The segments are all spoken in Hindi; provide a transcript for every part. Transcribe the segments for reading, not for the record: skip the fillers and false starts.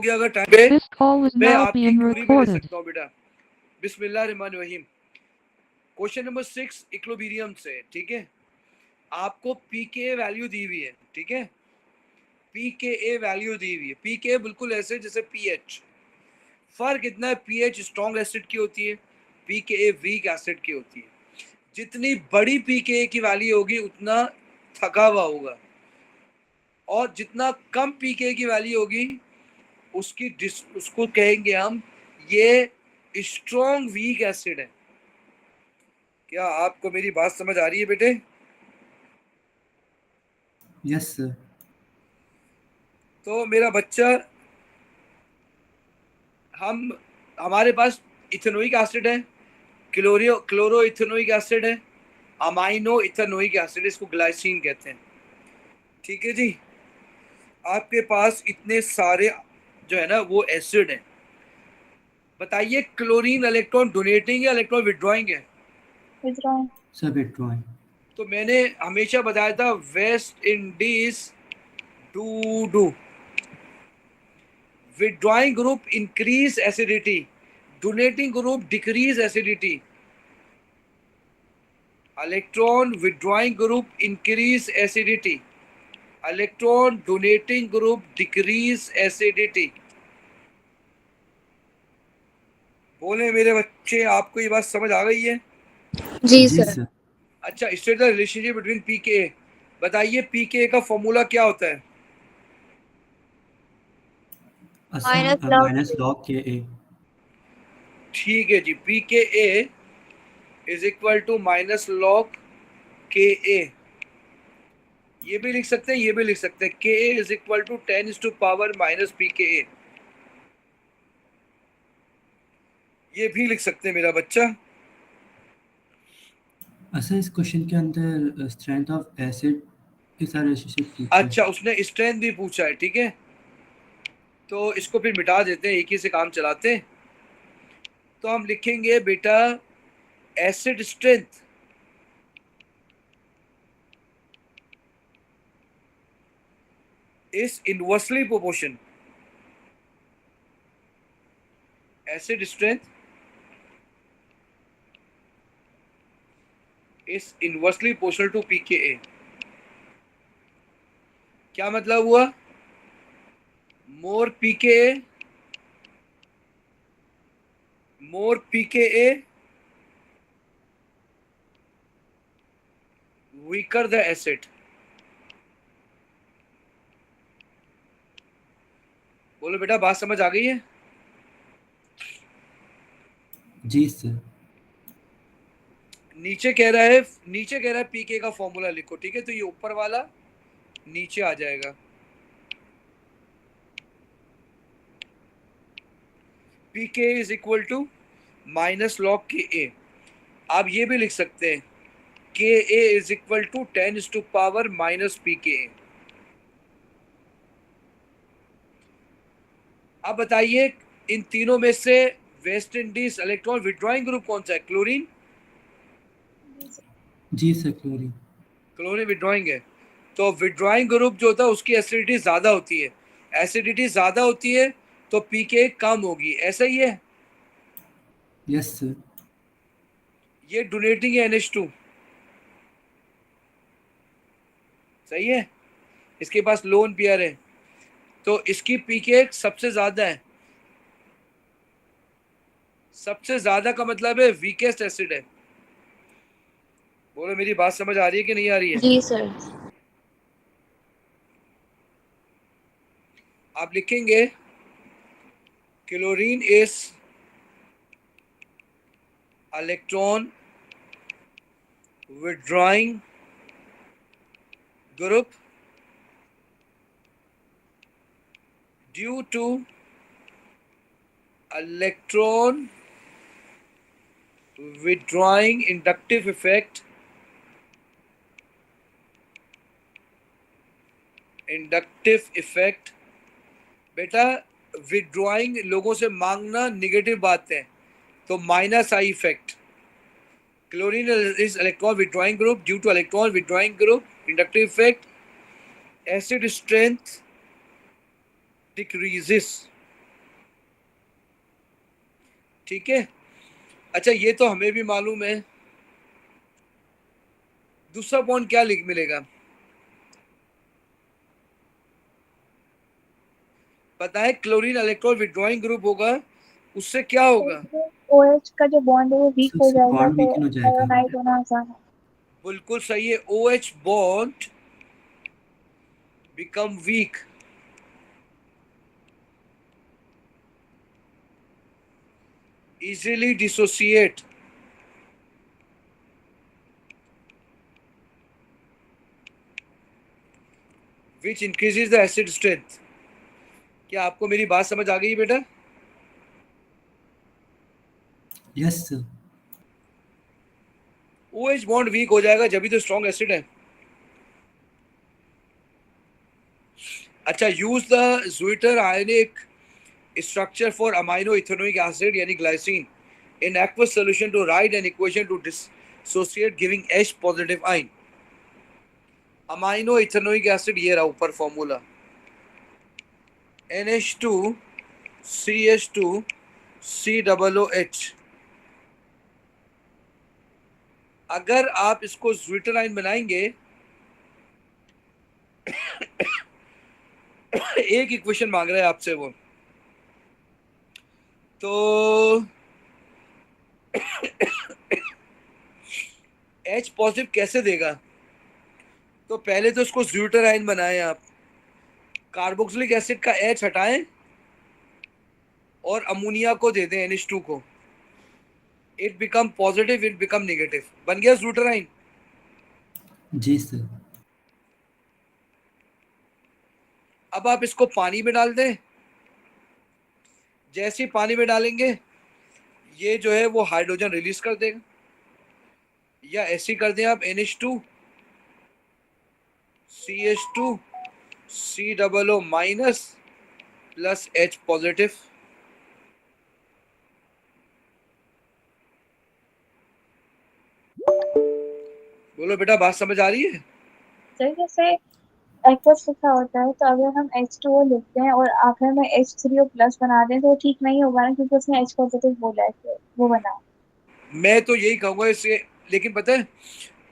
गया अगर टाइम पे This call is मैं now आपकी being क्यूरी में ले recorded. सकता हूँ बेटा। बिस्मिल्लाहिर्रहमानिर्रहीम। क्वेश्चन नंबर 6 इक्विलिब्रियम से, ठीक है। आपको पी के वैल्यू दी हुई है, ठीक है। पी के ए वैल्यू दी हुई है। पी के बिल्कुल ऐसे जैसे पीएच। फर्क इतना है, पीएच स्ट्रॉन्ग एसिड की होती है, P K a weak acid की होती है। जितनी बड़ी पी के ए की वैल्यू होगी उतना थका हुआ होगा, और जितना कम पी के ए की वैल्यू होगी उसको कहेंगे हम ये स्ट्रॉन्ग वीक एसिड है। क्या आपको मेरी बात समझ आ रही है बेटे? Yes sir. तो मेरा बच्चा, हमारे पास इथेनोइक एसिड है, क्लोरो इथेनोइक एसिड है, अमाइनो इथेनोइक एसिड, इसको ग्लाइसिन कहते हैं, ठीक है जी। आपके पास इतने सारे जो है ना वो एसिड है। बताइए क्लोरीन इलेक्ट्रॉन डोनेटिंग है, इलेक्ट्रॉन विड्रॉइंग है? विड्रॉइंग। Sir withdrawing. तो मैंने हमेशा बताया था West Indies do withdrawing group increase acidity, donating group decrease acidity. Electron withdrawing group increase acidity, electron donating group decrease acidity. बोले मेरे बच्चे, आपको ये बात समझ आ गई है? जी सर। अच्छा, state the relationship between P K ए। बताइए पी के ए का फॉर्मूला क्या होता है? माइनस लॉग के ए। ठीक है जी, p K a is equal to minus log K a. ये भी लिख सकते हैं, ये भी लिख सकते हैं। K a is equal to 10⁻⁻ minus p K a, ये भी लिख सकते हैं मेरा बच्चा। अच्छा, इस क्वेश्चन के अंदर स्ट्रेंथ ऑफ एसिड के साथ रिलेशनशिप पूछा है। अच्छा, उसने स्ट्रेंथ भी पूछा है, ठीक है। तो इसको फिर मिटा देते हैं, एक ही से काम चलाते हैं। तो हम लिखेंगे बेटा acid strength is inversely proportion. Acid strength is inversely proportional to pKa. क्या मतलब हुआ? more pKa weaker the acid. बोलो बेटा, बात समझ आ गई है? जी सर। नीचे कह रहा है पीके का फॉर्मूला लिखो, ठीक है। तो ये ऊपर वाला नीचे आ जाएगा। PK is equal to minus log K a. आप ये भी लिख सकते हैं K a is equal to 10⁻⁻ minus p K a. अब बताइए इन तीनों में से West Indies electron withdrawing group कौन सा है? क्लोरीन। जी सर, क्लोरीन। क्लोरीन विड्रॉइंग है। तो विड्रॉइंग ग्रुप जो होता है उसकी एसिडिटी ज्यादा होती है। एसिडिटी ज्यादा होती है तो पीके कम होगी, ऐसा ही है? Yes sir. ये डोनेटिंग है NH2, सही है। इसके पास लोन पेयर है तो इसकी पीके सबसे ज्यादा है। सबसे ज्यादा का मतलब है वीकेस्ट एसिड है। बोलो मेरी बात समझ आ रही है कि नहीं आ रही है? जी सर। आप लिखेंगे chlorine is electron withdrawing group due to electron withdrawing inductive effect बेटा विड्रॉइंग लोगों से मांगना नेगेटिव बात है, तो minus I effect. Chlorine is electron withdrawing group due two electron withdrawing group inductive effect, acid strength decreases. ठीक है। अच्छा ये तो हमें भी मालूम है। दूसरा बॉन्ड क्या लिख मिलेगा, पता है? क्लोरीन इलेक्ट्रॉन विड्रॉइंग ग्रुप होगा, उससे क्या होगा? OH का जो बॉन्ड है वो वीक सर हो उससे जाएगा, बॉन्ड तो वीकन हो जाएगा। आयोनाइज होना आसान है। बिल्कुल सही है, OH bond become weak, easily dissociate, which increases the acid strength। क्या आपको मेरी बात समझ आ गई बेटा? Yes sir. OH bond weak हो जाएगा जब भी तो स्ट्रॉन्ग एसिड है। अच्छा, use the zwitter ionic structure for amino ethanoic acid यानी glycine in aqueous solution to write an equation to dissociate giving H positive ion। Amino ethanoic acid ये रहा ऊपर फॉर्मूला, NH2 CH2 COOH। अगर आप इसको ज्विटर आयन बनाएंगे एक इक्वेशन मांग रहा है आपसे वो, तो H पॉजिटिव कैसे देगा? तो पहले तो इसको ज्विटर आयन बनाएं आप, कार्बोक्सिलिक एसिड का H हटाएं और अमोनिया को दे दें NH2 को, it become positive, it become negative, बन गया ज्विटर आयन। जी सर। अब आप इसको पानी में डाल दें, जैसे ही पानी में डालेंगे ये जो है वो हाइड्रोजन रिलीज कर देगा, या ऐसे कर दें आप NH2 CH2 COO minus plus H positive. बोलो बेटा, बात समझ आ रही है? सर जैसे एक्वस लिखा होता है, तो अगर हम H2O लिखते हैं और आखिर में H3O प्लस बना दें तो वो ठीक नहीं होगा ना, क्योंकि उसने H पॉजिटिव बोला है, तो वो बना। मैं तो यही कहूंगा इससे, लेकिन पता है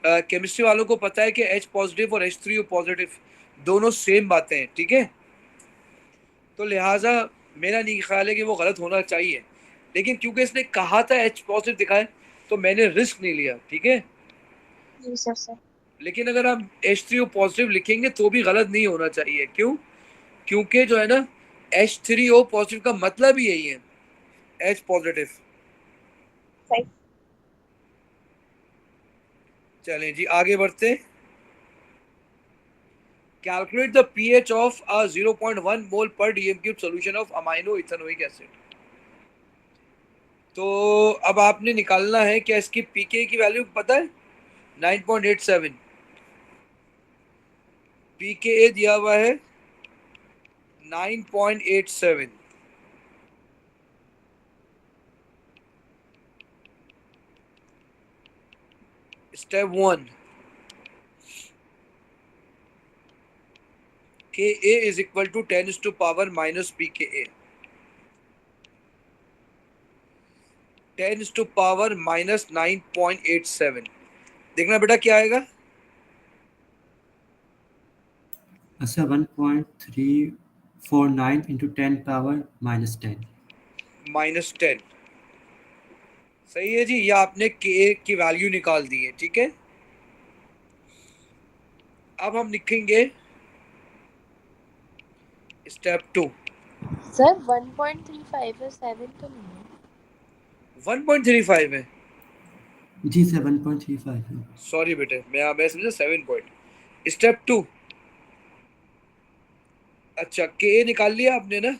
केमिस्ट्री वालों को पता है कि H पॉजिटिव और H3O पॉजिटिव दोनों सेम बातें हैं, ठीक है? तो लिहाजा मेरा नहीं ख्याल है कि वो गलत होना चाहिए, लेकिन क्योंकि इसने कहा था H पॉजिटिव दिखाए तो मैंने रिस्क नहीं लिया, ठीक है? जी सर। लेकिन अगर आप H3O पॉजिटिव लिखेंगे तो भी गलत नहीं होना चाहिए। क्यों? क्योंकि जो है ना H3O पॉजिटिव का मतलब ही यही है, H पॉजिटिव। सही। चलें जी आगे बढ़ते। Calculate the pH of a 0.1 मोल पर DM cube solution of amino ethanoic acid. तो अब आपने निकालना है क्या इसकी pK की वैल्यू पता है? 9.87। pKa दिया हुआ है 9.87। Step 1, Ka is equal to 10 to power minus pKa, 10 to power minus 9.87। देखना बेटा क्या आएगा। अच्छा 1.349 इंटू 10 पावर -10। -10 सही है जी, ये आपने Ka की वैल्यू निकाल दी है, ठीक है? अब हम लिखेंगे स्टेप 2। सर 1.35 है, 7 तो नहीं है। 1.35 है, जी सर 1.35 है। सॉरी बेटे, मैं समझा 7 पॉइंट। स्टेप 2, अच्छा Ka निकाल लिया आपने ना,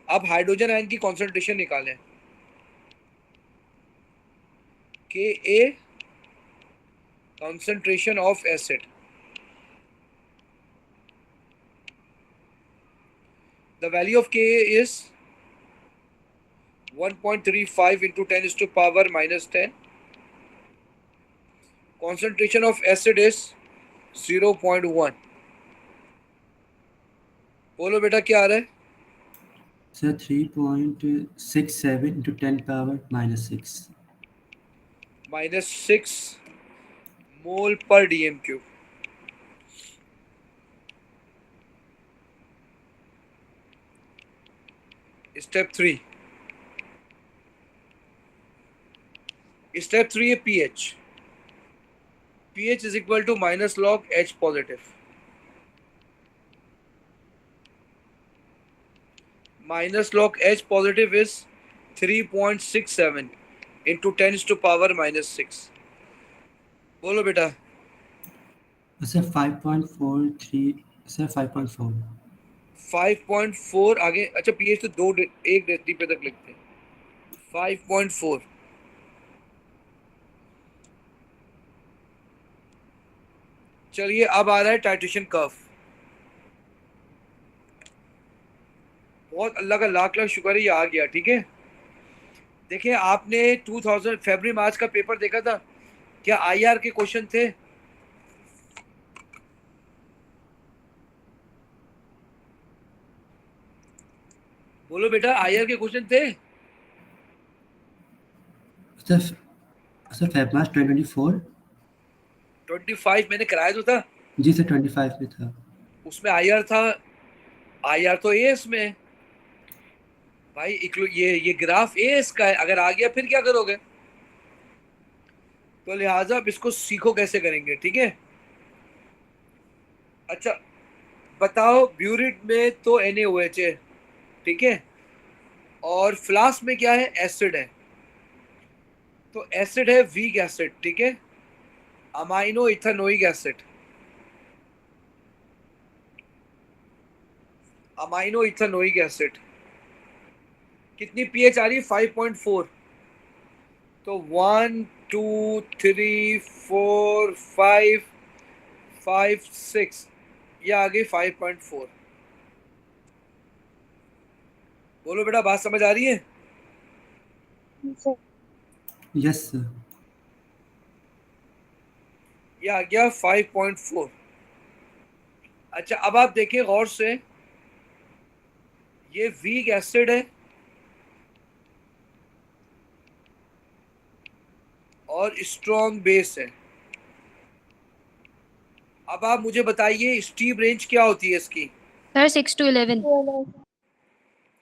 अब हाइड्रोजन आयन की कॉन्सेंट्रेशन निकालें। Ka concentration of acid, the value of Ka is 1.35 into 10 to power -10। concentration of acid is 0.1। बोलो बेटा क्या आ रहा है? Sir 3.67 into 10 power minus 6. -6 मोल पर डीएम क्यूब। स्टेप 3 है pH. pH is equal to minus log H positive. Minus log H positive is 3.67 into 10 to power -6. बोलो बेटा। Sir 5.43 sir 5.4. 5.4 आगे। अच्छा pH तो एक डिग्री पे तक लिखते हैं। 5.4। चलिए अब आ रहा है टाइट्रेशन कर्व। बहुत अल्लाह का लाख लाख शुक्र है ये आ गया। ठीक है, देखिए आपने 2000 फरवरी मार्च का पेपर देखा था क्या? आईआर के क्वेश्चन थे। बोलो बेटा, आईआर के क्वेश्चन थे। Sir sir Feb March 2024. 25 मैंने कराया तो था। जी सर 25 में था। उसमें आईआर था। आईआर तो एएस में है। भाई ये ग्राफ एएस का है। अगर आ गया फिर क्या करोगे? तो लिहाजा अब इसको सीखो कैसे करेंगे। ठीक है, अच्छा बताओ, ब्यूरिट में तो NaOH है। ठीक है, और फ्लास्क में क्या है? एसिड है। तो एसिड है वीक एसिड। ठीक है, amino ethanoic acid. Amino ethanoic acid कितनी पीएच आ रही है? 5.4। तो 1 2 3 4 5 5 6 ये आ गई 5.4। बोलो बेटा, बात समझ आ रही है? Sir yes sir. ये आ गया 5.4। अच्छा अब आप देखिए गौर से, ये वीक एसिड है और स्ट्रॉन्ग बेस है। अब आप मुझे बताइए स्टीप रेंज क्या होती है इसकी? Sir 6 to 11।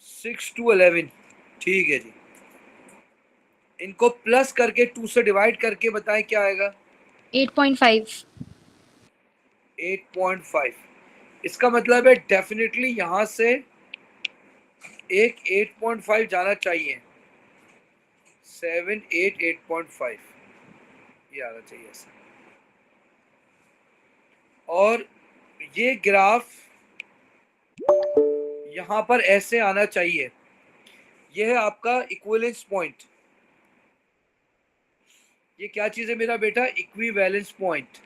6 to 11। ठीक है जी, इनको प्लस करके 2 से डिवाइड करके बताएं क्या आएगा? 8.5। 8.5। इसका मतलब है डेफिनेटली यहां से एक 8.5 जाना चाहिए। 7 8 8.5 ये आना चाहिए ऐसा। और ये ग्राफ यहां पर ऐसे आना चाहिए। ये है आपका इक्विवेलेंस पॉइंट। ये क्या चीज है मेरा बेटा? Equivalence point.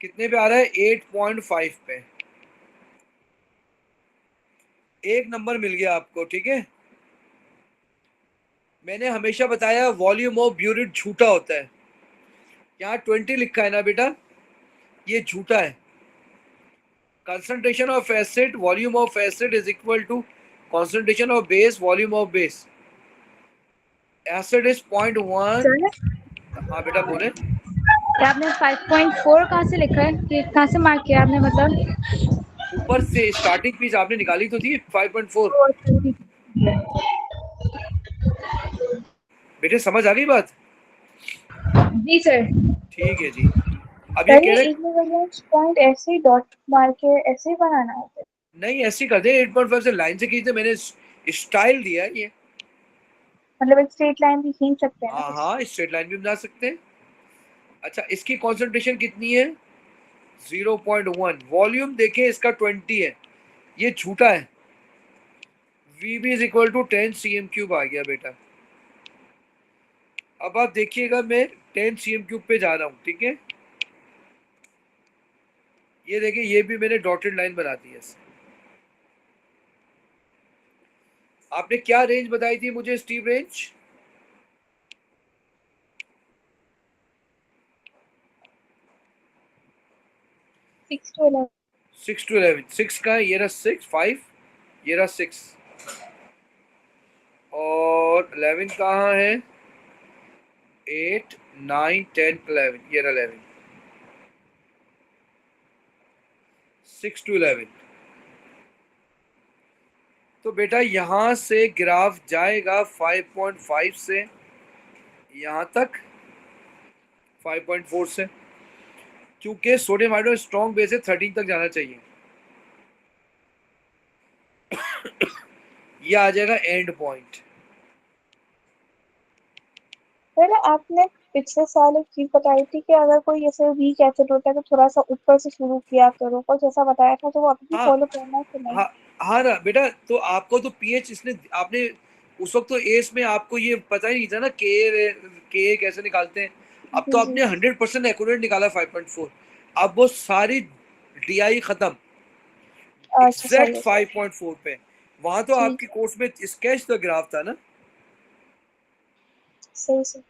कितने पे आ रहा है? 8.5 पे। एक नंबर मिल गया आपको। ठीक है, मैंने हमेशा बताया वॉल्यूम ऑफ ब्यूरिट झूठा होता है। यहाँ 20 लिखा है ना बेटा, ये झूठा है। concentration of acid volume of acid is equal to concentration of base volume of base. Acid is 0.1। Sir हाँ बेटा बोले। क्या आपने 5.4 कहाँ से लिखा है? कि कहाँ से मार्क किया आपने? मतलब ऊपर से स्टार्टिंग पीस आपने निकाली तो थी 5.4। बेटे समझ आ गई बात? जी सर। ठीक है जी। अब ये सर कह ये रहे इक्विवेलेंस पॉइंट ऐसे ही डॉट मार के ऐसे ही बनाना होता है? नहीं ऐसी कर दे, 8.5 से लाइन से खींचते। मैंने स्टाइल दिया है ये। मतलब एक स्ट्रेट लाइन भी खींच सकते हैं ना? हाँ हाँ, स्ट्रेट लाइन भी बना सकते हैं। अच्छा इसकी कॉन्सेंट्रेशन कितनी है? 0.1। वॉल्यूम देखें इसका 20 है। ये झूठा है। VB is equal to 10 cm³ आ गया बेटा। अब आप देखिएगा मैं 10 cm³ पे जा रहा हूँ। ठीक है, ये देखिए ये भी मैंने डॉटेड लाइन बना दी है इससे। आपने क्या रेंज बताई थी मुझे? Steep range 6 to 11. 6 to 11, 6 का ये रहा 6, 5 ये रहा 6 और 11 कहाँ है? 8 9 10 11 ये रहा 11, 6 to 11। तो बेटा यहाँ से ग्राफ जाएगा 5.5 से यहाँ तक 5.4 से, क्योंकि सोडियम हाइड्रोक्साइड स्ट्रॉन्ग बेस है 13 तक जाना चाहिए। ये आ जाएगा एंड पॉइंट। पहले आपने पिछले साल एक चीज बताई थी कि अगर कोई ऐसे वीक एसिड होता है तो थोड़ा सा ऊपर से शुरू किया करो, कुछ ऐसा बताया था, तो वो अभी भी हाँ फॉलो करना है कि नहीं? हाँ ना बेटा, तो आपको तो पीएच इसने आपने उस वक्त तो एस में आपको ये पता ही नहीं था ना के कैसे निकालते हैं। अब तो आपने 100% एक्यूरेट निकाला 5.4। अब वो सारी डीआई खत्म अच्छा सही एग्जैक्ट है, 5.4 पे। वहां तो ठीक आपके कोर्स में स्केच द ग्राफ था ना। सही से।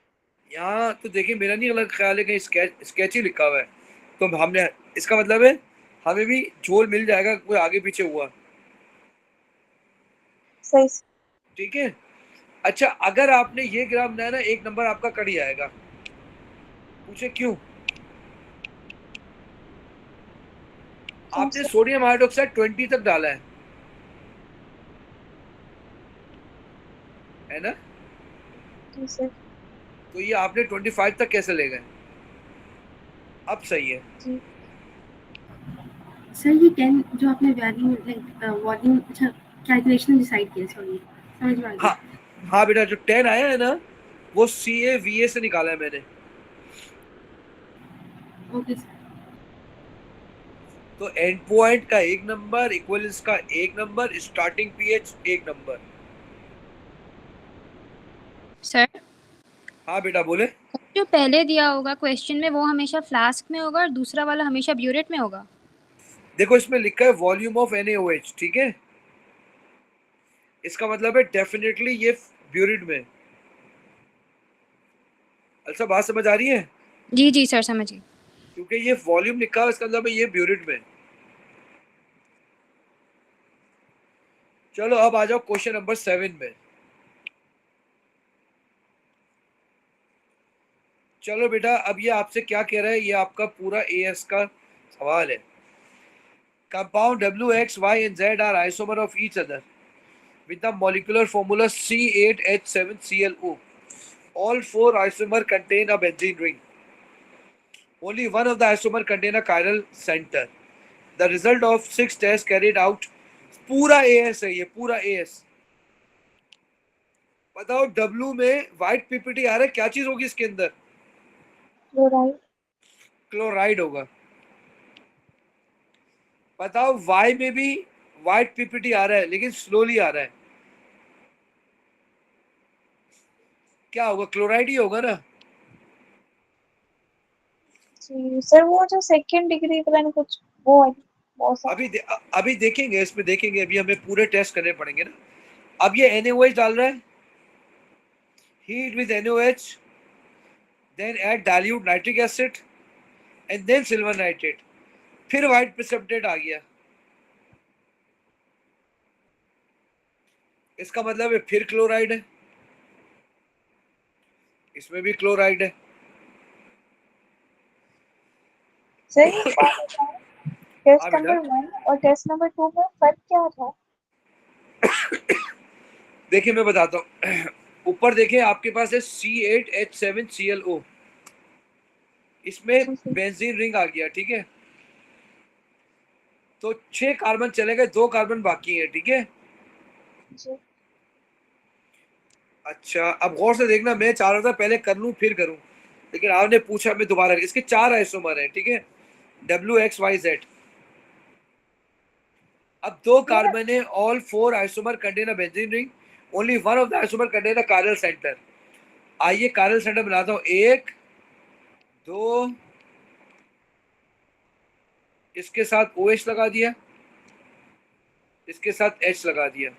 यहाँ तो देखिए मेरा नहीं अलग ख्याल है कि स्केच ही लिखा हुआ है, तो हमने इसका मतलब है हमें भी झोल मिल जाएगा कोई आगे पीछे हुआ। सही से। ठीक है। अच्छा अगर आपने ये ग्राफ बनाया ना, एक नंबर आपका कट ही आएगा। पूछे क्यों? आपने सोडियम हाइड्रोक्साइड 20 तक डाला है ना? जी सर। तो ये आपने 25 तक कैसे ले गए? अब सही है। जी सर ये 10 जो आपने वैल्यू लाइक वॉल्यूम अच्छा कैलकुलेशन डिसाइड किया, सॉरी समझ में आ गया। हाँ बेटा, जो 10 आया है ना वो CAVA से निकाला है मैंने। Okay sir. तो एंड पॉइंट का एक नंबर, इक्विवेलेंस का एक नंबर, स्टार्टिंग पीएच एक नंबर। सर हाँ बेटा बोले। जो पहले दिया होगा क्वेश्चन में वो हमेशा फ्लास्क में होगा और दूसरा वाला हमेशा ब्यूरेट में होगा। देखो इसमें लिखा है वॉल्यूम ऑफ NaOH, ठीक है? इसका मतलब है डेफिनेटली ये ब्यूरिड में। अच्छा बात समझ आ रही है? जी जी सर समझिए। क्योंकि ये वॉल्यूम लिखा है इसका मतलब है ये ब्यूरिड में। चलो अब आ जाओ क्वेश्चन नंबर 7 में। चलो बेटा अब ये आपसे क्या कह रहा है, ये आपका पूरा AS का सवाल है। Compound WX, Y and Z are isomer of each other with the molecular formula C8H7ClO. All four isomer contain a benzene ring. Only one of the isomer contain a chiral center. The result of 6 tests carried out. पूरा AS है ये, पूरा AS। बताओ W में व्हाइट PPT आ रहा है, क्या चीज होगी इसके अंदर? क्लोराइड। क्लोराइड होगा। बताओ Y में भी व्हाइट PPT आ रहा है लेकिन स्लोली आ रहा है, क्या होगा? क्लोराइड ही होगा ना। जी सर, वो जो सेकंड डिग्री पता नहीं कुछ वो है, वो सब। अभी देखेंगे, इसमें देखेंगे, अभी हमें पूरे टेस्ट करने पड़ेंगे ना। अब ये NaOH डाल रहा है, heat with NaOH, then add dilute nitric acid and then silver nitrate, फिर white precipitate आ गया। इसका मतलब है फिर क्लोराइड है, इसमें भी क्लोराइड है। सर टेस्ट नंबर 1 और टेस्ट नंबर 2 में फर्क क्या था? देखिए मैं बताता हूँ। ऊपर देखिए आपके पास है C8H7ClO, इसमें बेंजीन रिंग आ गया, ठीक है? तो 6 कार्बन चले गए, 2 कार्बन बाकी है, ठीक है? जी अच्छा अब गौर से देखना, मैं चाह रहा था पहले कर लूं फिर करूं, लेकिन आपने पूछा मैं दोबारा। इसके 4 आइसोमर हैं, ठीक है? WXYZ। अब 2 कार्बन है, all 4 isomer contain a benzene ring, only one of the isomer contain a chiral centre. आइए chiral सेंटर बनाता हूं, 1 2, इसके साथ OH लगा दिया, इसके साथ H लगा दिया।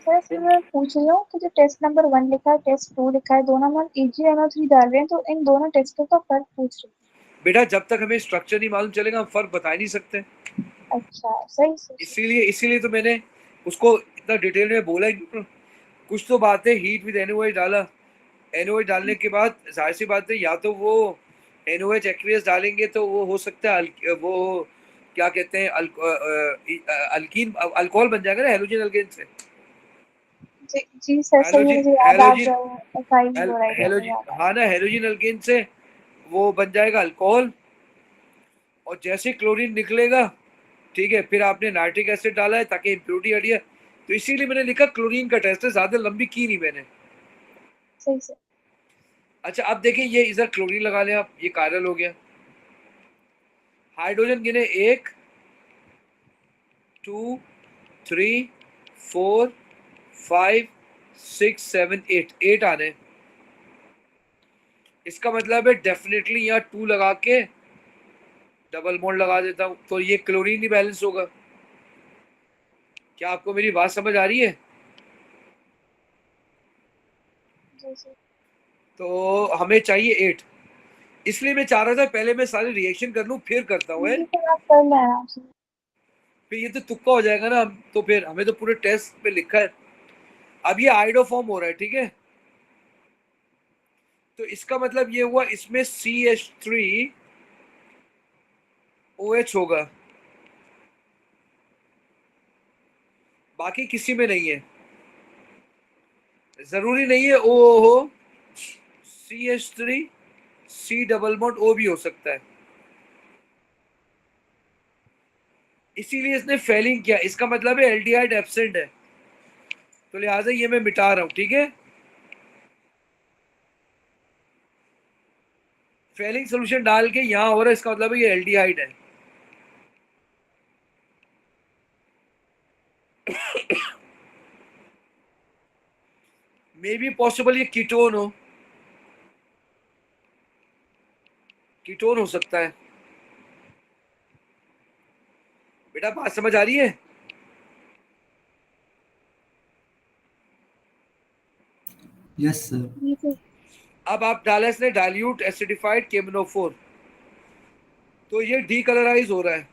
सर फिर मैं पूछ रही हूँ कि जो टेस्ट नंबर 1 लिखा है, टेस्ट 2 लिखा है, दोनों में EgNO3 डाल रहे हैं, तो इन दोनों टेस्टों का फर्क पूछ रही हूँ। बेटा जब तक हमें स्ट्रक्चर नहीं मालूम चलेगा हम फर्क बता ही नहीं सकते। अच्छा सही सही इसीलिए तो मैंने उसको इतना डिटेल में बोला ही नहीं। कुछ तो बातें हीट विद NaOH डाला, NaOH डालने के बाद जाहिर सी बात है या तो वो NaOH एक्वियस डालेंगे तो वो हो सकता है वो क्या कहते हैं अल्कीन अल्कोहल बन जाएगा ना हेलोजन अल्केन से। जी सर सही है, मुझे याद आ गया एथाइल क्लोराइड मुझे हेलोजन याद आ हाँ ना हेलोजन अल्केन से वो बन जाएगा अल्कोहल। और जैसे क्लोरीन निकलेगा ठीक है फिर आपने नाइट्रिक एसिड डाला है ताकि इम्प्योरिटी हटी है, तो इसीलिए मैंने लिखा क्लोरीन का टेस्ट है, ज्यादा लंबी की नहीं मैंने। सही सर। अच्छा अब देखिए ये इधर क्लोरीन लगा लें आप, ये कायरल हो गया। हाइड्रोजन गिने 1 2 3 4 5 6 7 8 8 आने। इसका मतलब है डेफिनेटली यहाँ 2 लगा के डबल बॉन्ड लगा देता हूँ तो ये क्लोरीन ही बैलेंस होगा। क्या आपको मेरी बात समझ आ रही है? जी सर। तो हमें चाहिए 8, इसलिए मैं चाह रहा था पहले मैं सारे रिएक्शन कर लूँ फिर करता हूँ। जी सर आप कर लें आराम से। फिर ये तो तुक्का हो जाएगा ना, तो फिर हमें तो पूरे टेस्ट पे लिखा है। अब ये आइडो फॉर्म हो रहा है ठीक है, तो इसका मतलब ये हुआ इसमें CH3OH होगा, बाकी किसी में नहीं है। जरूरी नहीं है O हो, CH3 C double bond O भी हो सकता है। इसीलिए इसने फेलिंग किया, इसका मतलब है एल्डिहाइड एब्सेंट है, तो लिहाजा ये मैं मिटा रहा हूं ठीक है। फेलिंग सोल्यूशन डाल के यहां हो रहा है, इसका मतलब है ये एल्डिहाइड है। मे बी पॉसिबल ये कीटोन हो, कीटोन हो सकता है। बेटा बात समझ आ रही है? Yes sir. जी सर। अब आप डाला इसने डाइल्यूट एसिडिफाइड KMnO4, तो ये डीकलराइज हो रहा है,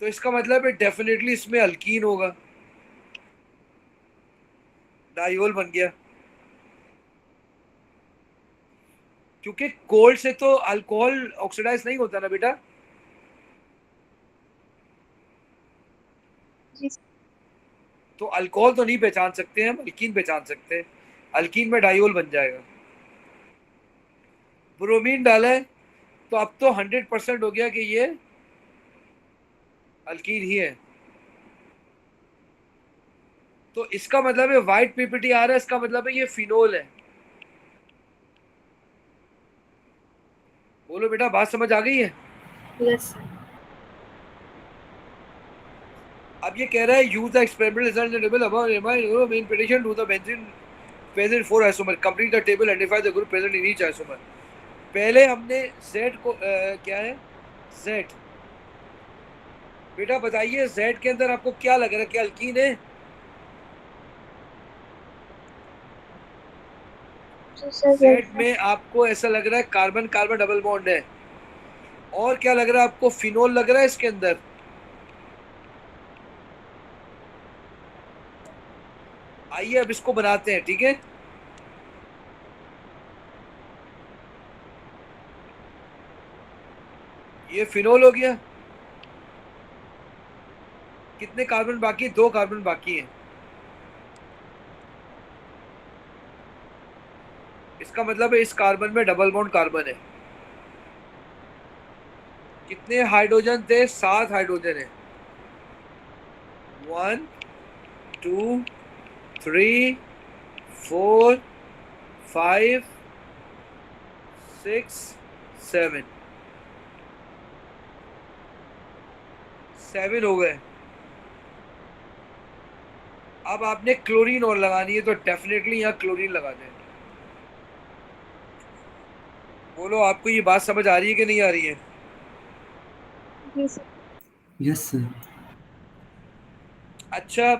तो इसका मतलब है डेफिनेटली इसमें अल्कीन होगा, डाइओल बन गया। क्योंकि कोल्ड से तो अल्कोहल ऑक्सीडाइज नहीं होता ना बेटा। जी सर। तो अल्कोहल तो नहीं पहचान सकते हैं हम, अल्कीन पहचान सकते हैं, अल्कीन में डाइओल बन जाएगा। ब्रोमीन डाला है तो अब तो 100% हो गया कि ये अल्कीन ही है। तो इसका मतलब है व्हाइट पीपीटी आ रहा है, इसका मतलब है ये फिनोल है। बोलो बेटा बात समझ आ गई है? Yes sir. अब ये कह रहा है use the experimental result in table above remind main prediction to the benzene present 4 isomer, complete the table, identify the group present in each isomer. पहले हमने Z को क्या है Z, बेटा बताइए Z के अंदर आपको क्या लग रहा है, क्या अल्कीन है? जी सर। Z में आपको ऐसा लग रहा है कार्बन कार्बन डबल बॉन्ड है, और क्या लग रहा है आपको? फिनोल लग रहा है इसके अंदर। आइए अब इसको बनाते हैं ठीक है। ये फिनोल हो गया, कितने कार्बन बाकी? 2 कार्बन बाकी हैं। इसका मतलब है इस कार्बन में डबल बॉन्ड कार्बन है। कितने हाइड्रोजन थे? 7 हाइड्रोजन है। 1 2 3 4 5 6 7 7 हो गए। अब आपने क्लोरीन और लगानी है, तो डेफिनेटली यहाँ क्लोरीन लगा दें। बोलो आपको ये बात समझ आ रही है कि नहीं आ रही है? जी सर। Yes sir. अच्छा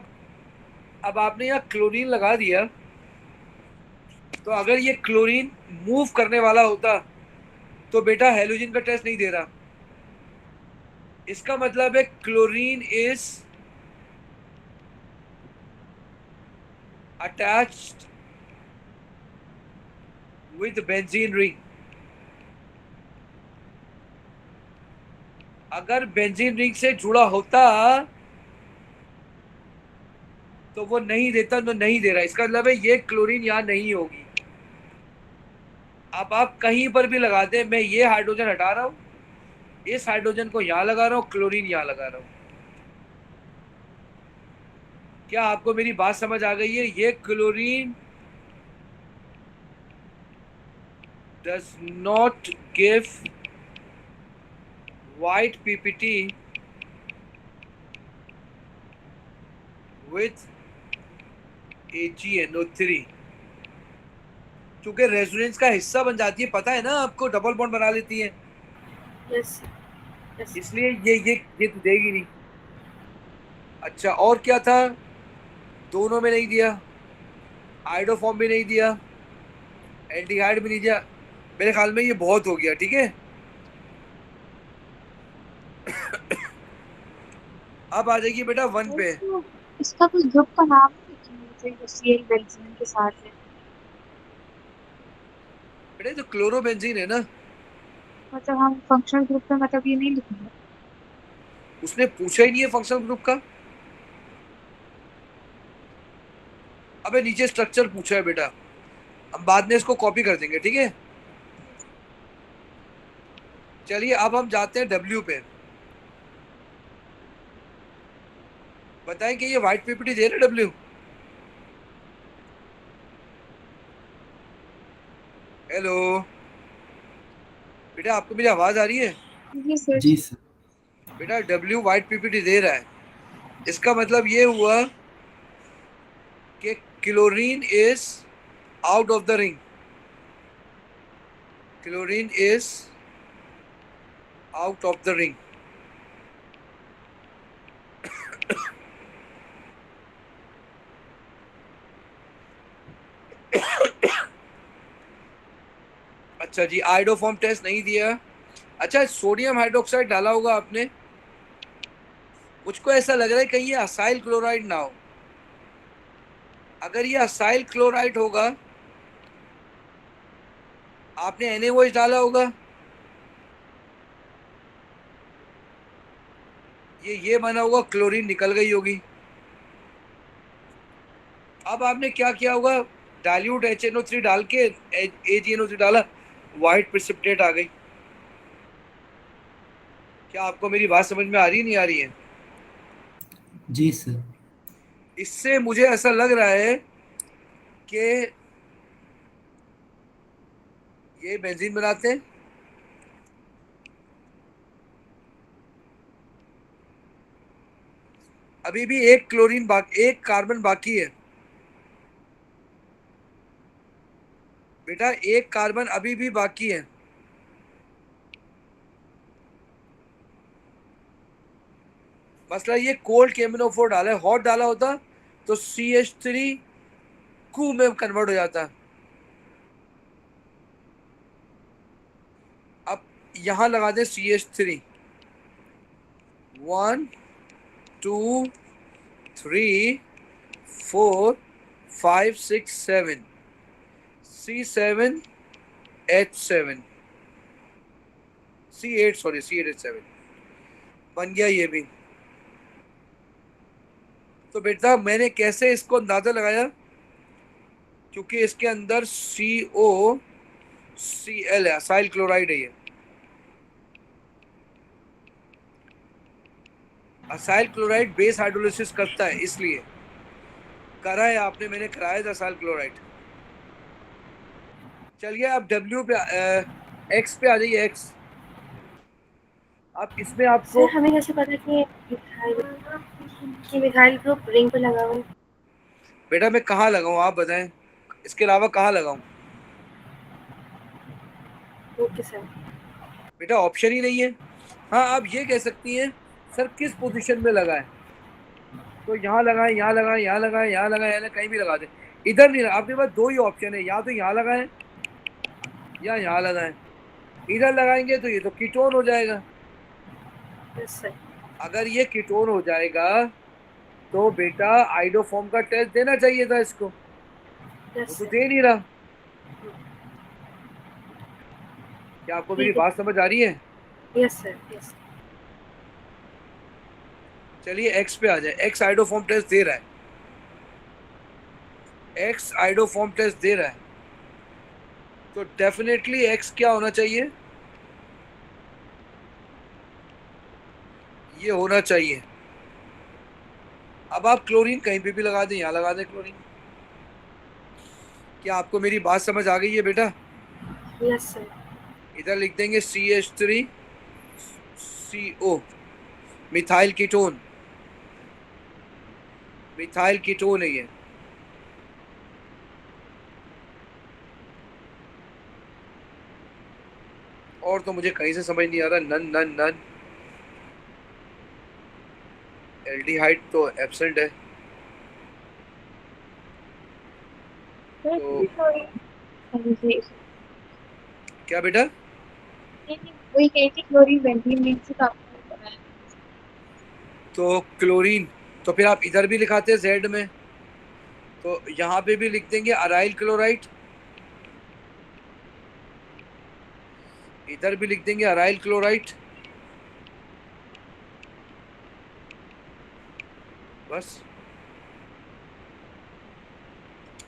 अब आपने यहाँ क्लोरीन लगा दिया, तो अगर ये क्लोरीन मूव करने वाला होता तो बेटा हेलोजन का टेस्ट नहीं दे रहा। इसका मतलब है chlorine is attached with benzene ring. अगर बेंजीन रिंग से जुड़ा होता तो वो नहीं देता, तो नहीं दे रहा। इसका मतलब है ये क्लोरीन यहां नहीं होगी। अब आप कहीं पर भी लगा दें, मैं ये हाइड्रोजन हटा रहा हूं, इस हाइड्रोजन को यहां लगा रहा हूं, क्लोरीन यहां लगा रहा हूं। क्या आपको मेरी बात समझ आ गई है? ये chlorine does not give white PPT with AgNO3, क्योंकि रेजोनेंस का हिस्सा बन जाती है, पता है ना आपको, डबल बॉन्ड बना लेती है, यस यस इसलिए ये तो देगी नहीं। अच्छा, और क्या था? दोनों में नहीं दिया, आइडोफॉर्म भी नहीं दिया, एल्डिहाइड भी नहीं दिया। मेरे ख्याल में ये बहुत हो गया, ठीक है। अब आ जाइए बेटा 1 पे। इसका कोई ग्रुप का नाम है जो CL बेंजीन के साथ है? बेटा तो क्लोरोबेंजीन है ना। मतलब हम फंक्शनल ग्रुप में मतलब ये नहीं लिखेंगे? उसने पूछा ही नहीं है फंक्शनल ग्रुप का। अबे नीचे स्ट्रक्चर पूछा है बेटा, हम बाद में इसको कॉपी कर देंगे, ठीक है। चलिए अब हम जाते हैं W पे। बताएं कि ये व्हाइट पीपीटी दे रहे W? हेलो बेटा, आपको मेरी आवाज आ रही है? जी सर। जी सर। बेटा W व्हाइट पीपीटी दे रहा है, इसका मतलब ये हुआ कि chlorine is out of the ring. Chlorine is out of the ring. अच्छा जी, आइडोफॉर्म टेस्ट नहीं दिया। अच्छा, सोडियम हाइड्रोक्साइड डाला होगा आपने, मुझको ऐसा लग रहा है कहीं ये असाइल क्लोराइड ना हो। अगर ये असाइल क्लोराइड होगा, आपने NaOH डाला होगा, ये बना होगा, क्लोरीन निकल गई होगी। अब आपने क्या किया होगा, डाइल्यूट HNO3 डाल के AgNO3 डाला, व्हाइट प्रेसिपिटेट आ गई। क्या आपको मेरी बात समझ में आ रही नहीं आ रही है? जी सर। इससे मुझे ऐसा लग रहा है कि ये बेंजीन बनाते हैं। अभी भी एक क्लोरीन एक कार्बन बाकी है बेटा, एक कार्बन अभी भी बाकी है। मसला ये कोल्ड KMnO4 डाला है, हॉट डाला होता तो CH3 Cu में कन्वर्ट हो जाता। अब यहां लगा दे CH3, 1 2 3 4 5 6 7, C7 H7, C8 sorry C8 H7 बन गया ये भी। तो बेटा मैंने कैसे इसको अंदाजा लगाया, क्योंकि इसके अंदर COCl है, असाइल क्लोराइड है। ये असाइल क्लोराइड बेस हाइड्रोलिसिस करता है, इसलिए करा है आपने, मैंने कराया था असाइल क्लोराइड। चलिए अब W पे X पे आ जाइए। X अब इसमें आपको सर हमें कैसे पता कि मिथाइल ग्रुप रिंग पे लगा हुआ है? बेटा मैं कहाँ लगाऊं आप बताएं, इसके अलावा कहाँ लगाऊं? Okay sir. बेटा ऑप्शन ही नहीं है। हाँ आप ये कह सकती हैं सर किस पोजीशन में लगाएं, तो यहाँ लगाएं, यहाँ लगाएं, यहाँ लगाएं, यहाँ लगाएं, या कहीं भी लगा दें, इधर नहीं। आपके पास दो ही ऑप्शन है, या तो यहाँ लगाएं या यहाँ लगाएं। इधर लगाएंगे तो ये तो कीटोन हो जाएगा। Yes sir. अगर ये कीटोन हो जाएगा तो बेटा आइडोफॉर्म का टेस्ट देना चाहिए था इसको, वो यस तो सर। दे नहीं रहा। क्या आपको मेरी ठीक है। बात समझ आ रही है? Yes sir. यस। चलिए एक्स पे आ जाए। एक्स आइडोफॉर्म टेस्ट दे रहा है, एक्स आइडोफॉर्म टेस्ट दे रहा है, तो डेफिनेटली एक्स क्या होना चाहिए? ये होना चाहिए। अब आप क्लोरीन कहीं पे भी लगा दें, यहाँ लगा दें क्लोरीन। क्या आपको मेरी बात समझ आ गई है बेटा? Yes sir. इधर लिख देंगे CH3CO, methyl ketone, methyl ketone है ये। और तो मुझे कहीं से समझ नहीं आ रहा। नन नन नन, एल्डिहाइड तो एब्सेंट है। सर तो क्लोरीन क्या बेटा? वही कही थी, क्लोरीन बेंजीन रिंग से काम करता है। तो क्लोरीन, तो फिर आप इधर भी लिखाते हैं जेड में, तो यहाँ पे भी लिख देंगे अराइल क्लोराइड, इधर भी लिख देंगे अराइल क्लोराइड, बस।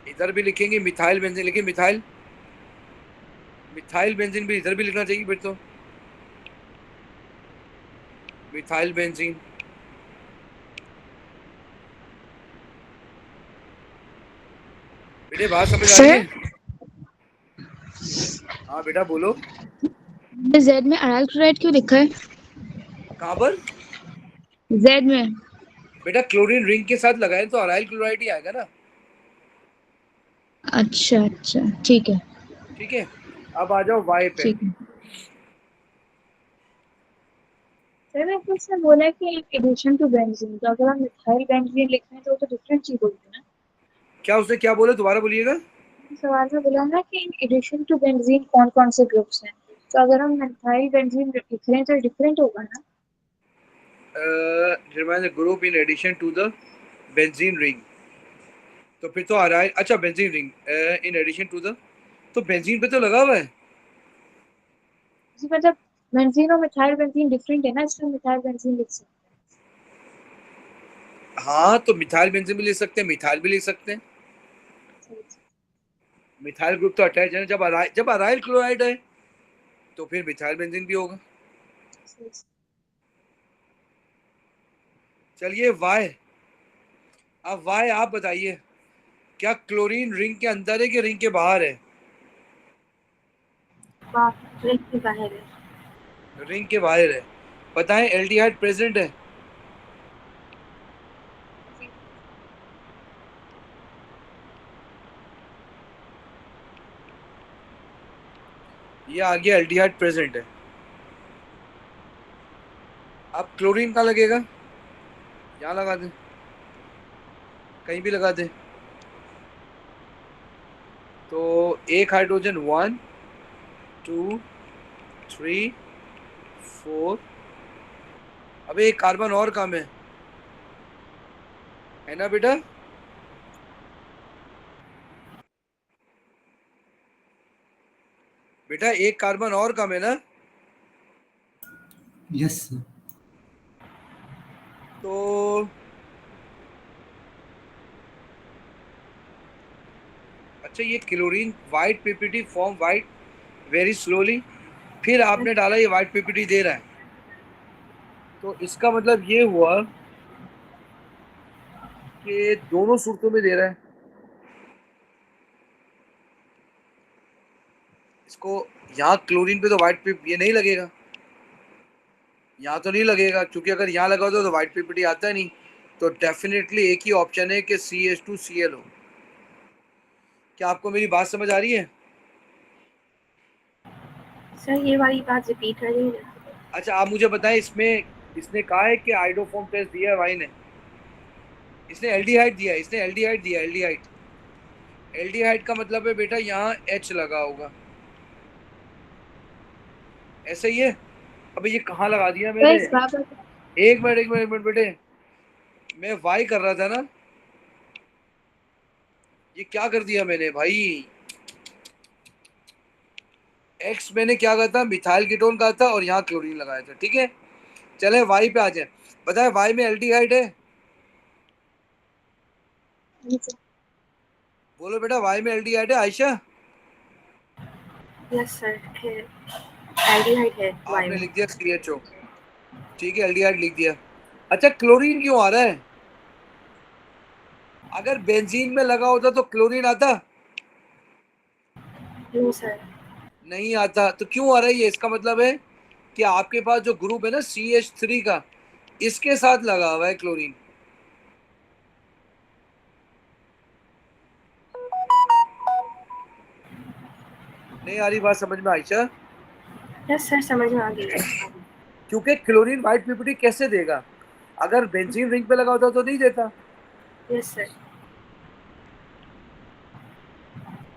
इधर भी लिखेंगे मिथाइल बेंजीन, लेकिन मिथाइल बेंजीन भी इधर भी लिखना चाहिए फिर तो। मिथाइल बेंजीन, बेटे बात समझ आ रही है? हाँ बेटा बोलो। जेड में अराइल क्लोराइड क्यों लिखा है? कहाँ पर? जेड में। बेटा क्लोरीन रिंग के साथ लगाए तो अराइल क्लोराइड ही आएगा ना। अच्छा अच्छा, ठीक है ठीक है, अब आ जाओ वाई पे। ठीक है। सर मैं कुछ ने बोला कि एडिशन टू बेंजीन, तो अगर हम मिथाइल बेंजीन लिख रहे हैं तो वो तो डिफरेंट चीज होगी ना। क्या उसने क्या बोला, दोबारा बोलिएगा। सवाल में बोला ना कि इन एडिशन टू बेंजीन कौन कौन से ग्रुप्स हैं, तो अगर हम मिथाइल बेंजीन लिख रहे हैं तो डिफरेंट होगा ना। Remind the group in addition to the benzene ring, तो फिर तो अराइल, अच्छा benzene ring in addition to the, तो बेंजीन पे तो लगा हुआ है। जी मतलब बेंजीन और मिथाइल बेंजीन डिफरेंट है ना, इसलिए मिथाइल बेंजीन लिख सकते हाँ तो मिथाइल बेंजीन भी ले सकते हैं, मिथाइल भी ले सकते हैं। हैं। मिथाइल ग्रुप तो अटैच है ना, जब अराइल क्लोराइड है तो फिर मिथाइल बेंजीन भी होगा। चलिए वाई, अब वाई आप बताइए, क्या क्लोरीन रिंग के अंदर है कि रिंग के बाहर है? रिंग के बाहर है। रिंग के बाहर है। बताएं एल्डिहाइड प्रेजेंट है? ये आ गया एल्डिहाइड प्रेजेंट है। अब क्लोरीन कहाँ लगेगा? यहाँ लगा दें, कहीं भी लगा दें। तो एक हाइड्रोजन 1 2 3 4, अबे एक कार्बन और कम है ना बेटा? बेटा एक कार्बन और कम है ना? Yes sir. तो अच्छा, ये chlorine white PPT form white very slowly, फिर आपने डाला ये व्हाइट पीपीटी दे रहा है, तो इसका मतलब ये हुआ कि दोनों सूरतों में दे रहा है इसको। यहाँ क्लोरीन पे तो व्हाइट पीप ये नहीं लगेगा, यहाँ तो नहीं लगेगा, क्योंकि अगर यहाँ लगा होता तो व्हाइट पीपीटी आता नहीं। तो डेफिनेटली एक ही ऑप्शन है कि CH2Cl हो। क्या आपको मेरी बात समझ आ रही है? सर ये वाली बात रिपीट करिए। अच्छा आप मुझे बताएं, इसमें इसने कहा है कि आइडोफॉर्म टेस्ट दिया है वाई ने, इसने एल्डिहाइड दिया है, इसने एल्डिहाइड दिया, एल्डिहाइड। एल्डिहाइड का मतलब है बेटा यहाँ H लगा होगा, ऐसे ही है। अबे ये कहाँ लगा दिया सर मैंने? इसका बता- एक मिनट बेटे, मैं वाई कर रहा था ना, ये क्या कर दिया मैंने भाई? एक्स मैंने क्या कहा था, मिथाइल कीटोन कहा था और यहाँ क्लोरीन लगाया था, ठीक है। चले वाई पे आ जाए। बताए वाई में एल्डिहाइड है? जी सर। बोलो बेटा, वाई में एल्डिहाइड है आयशा? यस सर है, एल्डिहाइड है वाई आपने में। लिख दिया CHO, ठीक है, एल्डिहाइड लिख दिया। अच्छा क्लोरीन क्यों आ रहा है? अगर बेंजीन में लगा होता तो क्लोरीन आता? No sir. नहीं आता। तो क्यों आ रहा है ये? इसका मतलब है कि आपके पास जो ग्रुप है ना CH3 का, इसके साथ लगा हुआ है क्लोरीन। नहीं आ रही बात समझ में आयशा? यस सर, समझ में आ गई। क्योंकि क्लोरीन व्हाइट पीपीटी कैसे देगा? अगर बेंजीन रिंग पे लगा होता तो नहीं देता। Yes sir.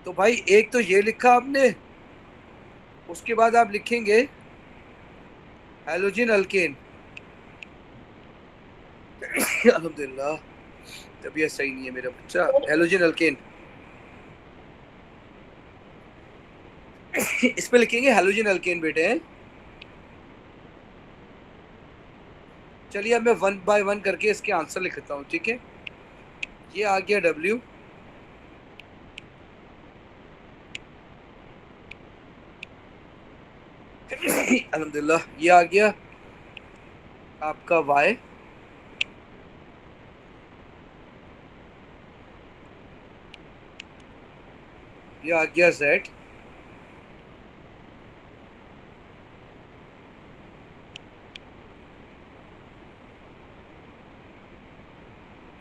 तो भाई एक तो ये लिखा आपने, उसके बाद आप लिखेंगे हैलोजन अल्केन। अल्हम्दुलिल्लाह, तबीयत सही नहीं है मेरा बच्चा। हैलोजन अल्केन इस पे लिखेंगे हैलोजन अल्केन बेटे। चलिए अब मैं 1 बाय 1 करके इसके आंसर लिखता हूँ, ठीक है। ये आ गया W, अल्हम्दुलिल्लाह। ये आ गया आपका Y, ये आ गया Z,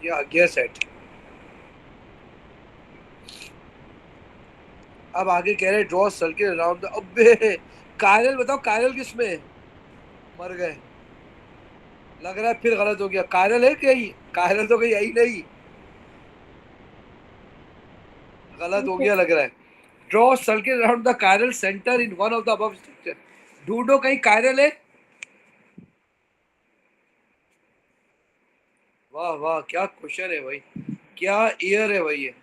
ये आ गया Z। अब आगे कह रहे ड्रॉ सर्किल अराउंड द, अबे कायरल बताओ, कायरल किसमें? मर गए। लग रहा है फिर गलत हो गया। कायरल है क्या? कायरल तो कहीं यही नहीं, गलत हो गया लग रहा है। Draw circle around the chiral centre in one of the above structure. ढूंढो कहीं कायरल है। वाह वाह, क्या क्वेश्चन है भाई, क्या ईयर है भाई ये।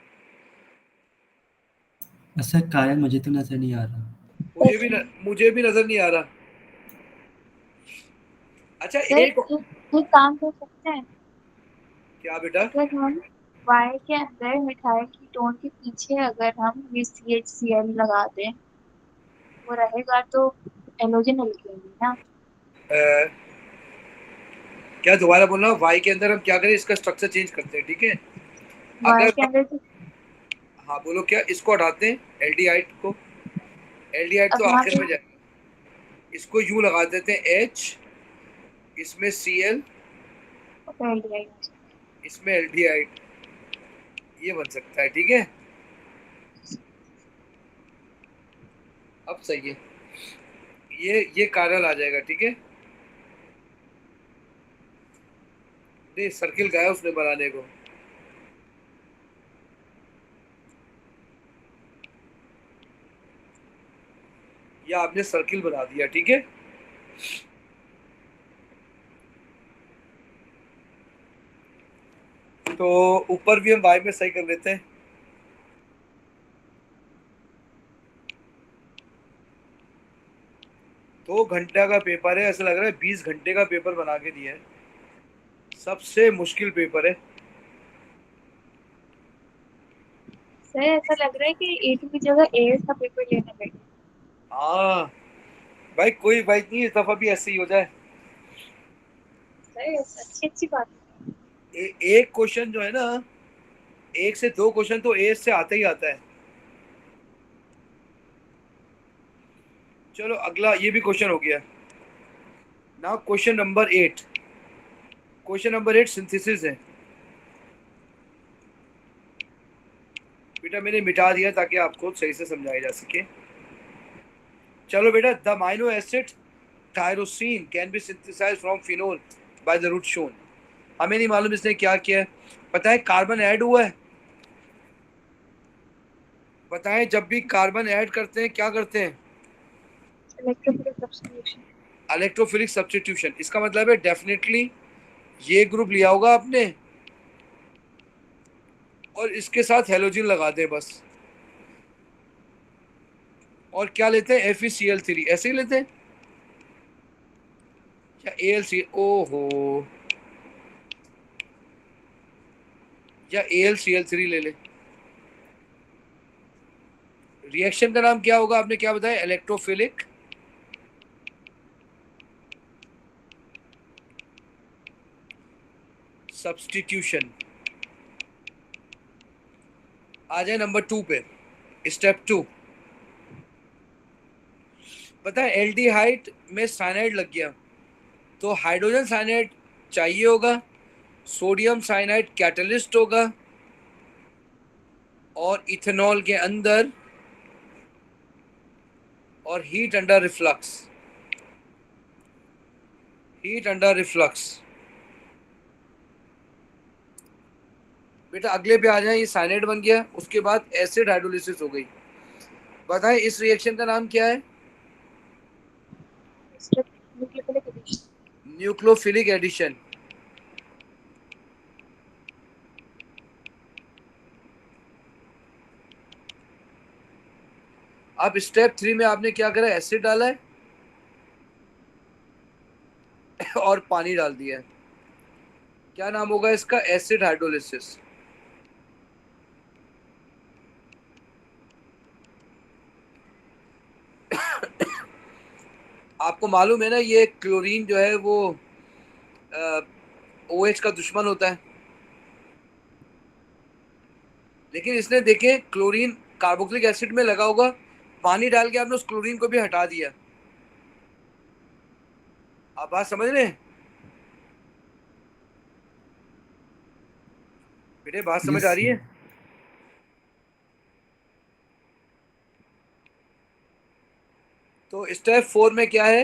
सर कायल मुझे तो नजर नहीं आ रहा। मुझे भी नजर नहीं आ रहा। अच्छा सर एक एक काम कर सकते हैं, क्या बेटा? अगर हम वाई के अंदर मिथाइल कीटोन के पीछे अगर हम ये CHCl लगा दें, वो रहेगा तो एलोजन अल्केन है ना। अ, क्या दोबारा बोलना? वाई के अंदर हम क्या करें, इसका स्ट्रक्चर चेंज करते हैं, ठीक है। वाई अगर के अंदर तो हाँ बोलो क्या, इसको हटाते हैं एल्डिहाइड को, एल्डिहाइड अब तो यहाँ आखिर पे में जाएगा। इसको यू लगा देते हैं H, इसमें Cl, एल्डिहाइड इसमें एल्डिहाइड, ये बन सकता है, ठीक है। अब सही है, ये कारल आ जाएगा, ठीक है। नहीं सर्किल गया उसने बनाने को। या आपने सर्किल बना दिया, ठीक है। तो ऊपर भी हम वाई में सही कर लेते हैं। दो घंटा का पेपर है, ऐसा लग रहा है 20 घंटे का पेपर बना के दिया है। सबसे मुश्किल पेपर है। सर ऐसा लग रहा है कि A2 की जगह AS का पेपर लेना बेटर। हाँ भाई, कोई बात नहीं, इस दफा भी ऐसे ही हो जाए। सर अच्छी अच्छी बात है। एक क्वेश्चन जो है ना, एक से दो क्वेश्चन तो एज से आता ही आता है। चलो अगला, ये भी क्वेश्चन हो गया। Now question number 8। Question number 8 synthesis है। बेटा मैंने मिटा दिया ताकि आपको सही से समझाया जा सके। चलो बेटा, the amino acid tyrosine can be synthesized from phenol by the route shown. हमें नहीं मालूम इसने क्या किया है। पता है कार्बन ऐड हुआ है? बताएं, जब भी कार्बन ऐड करते हैं क्या करते हैं? Electrophilic substitution. इलेक्ट्रोफिलिक सब्स्टिट्यूशन, इसका मतलब है डेफिनेटली ये ग्रुप लिया होगा आपने और इसके साथ हेलोजन लगा दे बस। और क्या लेते हैं, FeCl3 ऐसे ही लेते हैं या AlC, ओहो, या AlCl3 ले ले। रिएक्शन का नाम क्या होगा, आपने क्या बताया, इलेक्ट्रोफिलिक सब्स्टिट्यूशन। आ जाए नंबर 2 पे, स्टेप 2। पता है एल्डिहाइड में साइनाइड लग गया तो हाइड्रोजन साइनाइड चाहिए होगा, सोडियम साइनाइड कैटलिस्ट होगा और इथेनॉल के अंदर और heat under reflux, heat under reflux. बेटा अगले पे आ जाए, ये साइनाइड बन गया, उसके बाद एसिड हाइड्रोलिसिस हो गई। बताएं इस रिएक्शन का नाम क्या है, न्यूक्लियोफिलिक एडिशन। अब स्टेप 3 में आपने क्या करा, एसिड डाला है और पानी डाल दिया है। क्या नाम होगा इसका, एसिड हाइड्रोलिसिस। आपको मालूम है ना ये क्लोरीन जो है वो OH का दुश्मन होता है, लेकिन इसने देखे क्लोरीन कार्बोक्सिलिक एसिड में लगा होगा, पानी डाल के आपने उस क्लोरीन को भी हटा दिया। आप बात समझ रहे हैं बेटे, बात समझ आ रही है। तो स्टेप 4 में क्या है,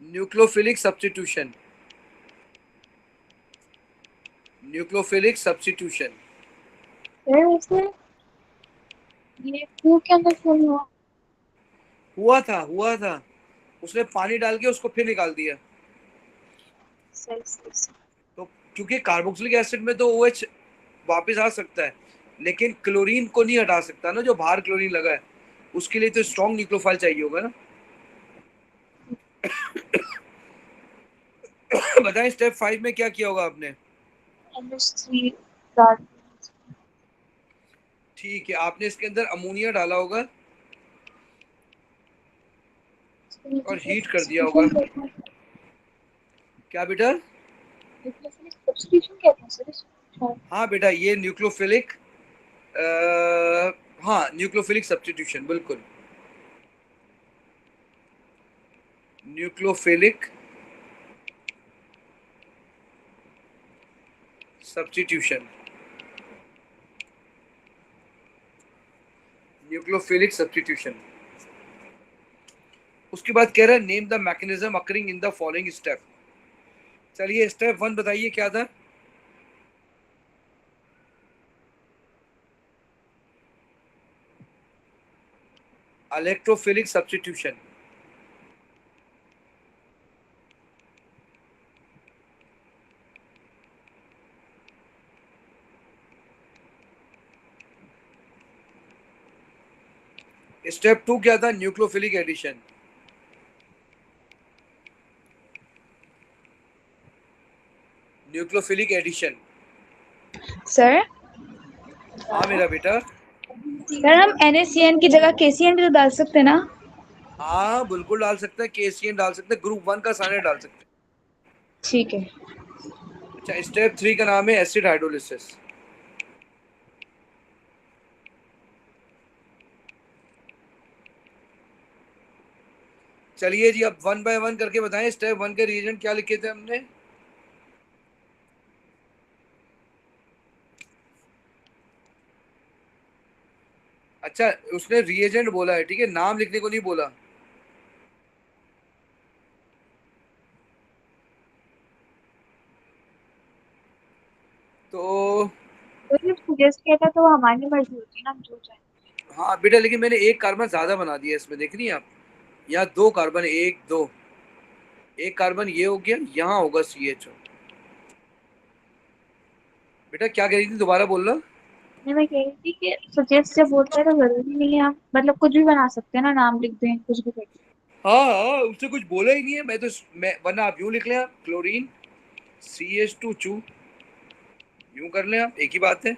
न्यूक्लियोफिलिक सब्स्टिट्यूशन, न्यूक्लियोफिलिक सब्स्टिट्यूशन। वैसे ये क्यों के अंदर क्यों हुआ? हुआ था, उसने पानी डाल के उसको फिर निकाल दिया। सही। तो क्योंकि कार्बोक्सिलिक एसिड में तो OH वापस आ सकता है, लेकिन क्लोरीन को नहीं हटा सकता ना, जो बाहर क्लोरीन लगा है, उसके लिए तो स्ट्रॉन्ग न्यूक्लियोफाइल चाहिए होगा ना। बताएं स्टेप 5 में क्या किया होगा आपने। NH3 डाल ठीक है, आपने इसके अंदर अमोनिया डाला होगा और हीट कर दिया होगा। क्या बेटा, सब्स्टिट्यूशन कहते हैं सर इसको। हाँ बेटा ये न्यूक्लियोफिलिक, हाँ न्यूक्लियोफिलिक सब्स्टिट्यूशन, बिल्कुल न्यूक्लियोफिलिक सब्स्टिट्यूशन, न्यूक्लियोफिलिक सब्स्टिट्यूशन। उसके बाद कह रहा है name the mechanism occurring in the following step. चलिए स्टेप 1 बताइए क्या था, इलेक्ट्रोफिलिक सब्स्टिट्यूशन। स्टेप 2 क्या था, nucleophilic addition. Nucleophilic addition. Sir हाँ मेरा बेटा, सर हम NaCN की जगह KCN भी तो डाल सकते हैं ना? हाँ बिल्कुल डाल सकते हैं, KCN डाल सकते हैं, ग्रुप 1 का साइनाइड डाल सकते हैं। ठीक है। अच्छा स्टेप 3 का नाम है एसिड हाइड्रोलिसिस। चलिए जी अब 1 बाय 1 करके बताएं, स्टेप 1 के रिएजेंट क्या लिखे थे हमने, अच्छा उसने रिएजेंट बोला है, ठीक है, नाम लिखने को नहीं बोला। तो सजेस्ट किया था तो हमारी मर्जी होती है ना, हम जो चाहें। हाँ बेटा, लेकिन मैंने एक कार्बन ज्यादा बना दिया इसमें, देख रही हैं आप, यहाँ 2 कार्बन, 1 2, एक कार्बन ये हो गया, यहाँ होगा CHO। बेटा क्या कह रही थी, दोबारा बोलना। नहीं, मैं कह रही थी कि सजेस्ट जब बोलते हैं तो जरूरी नहीं है, आप मतलब कुछ भी बना सकते हैं ना, नाम लिख दें, कुछ भी कर दें। हाँ उससे कुछ बोला ही नहीं है, मैं वरना आप यूं लिख लें, आप क्लोरीन CH2 यूं कर लें आप, एक ही बात है।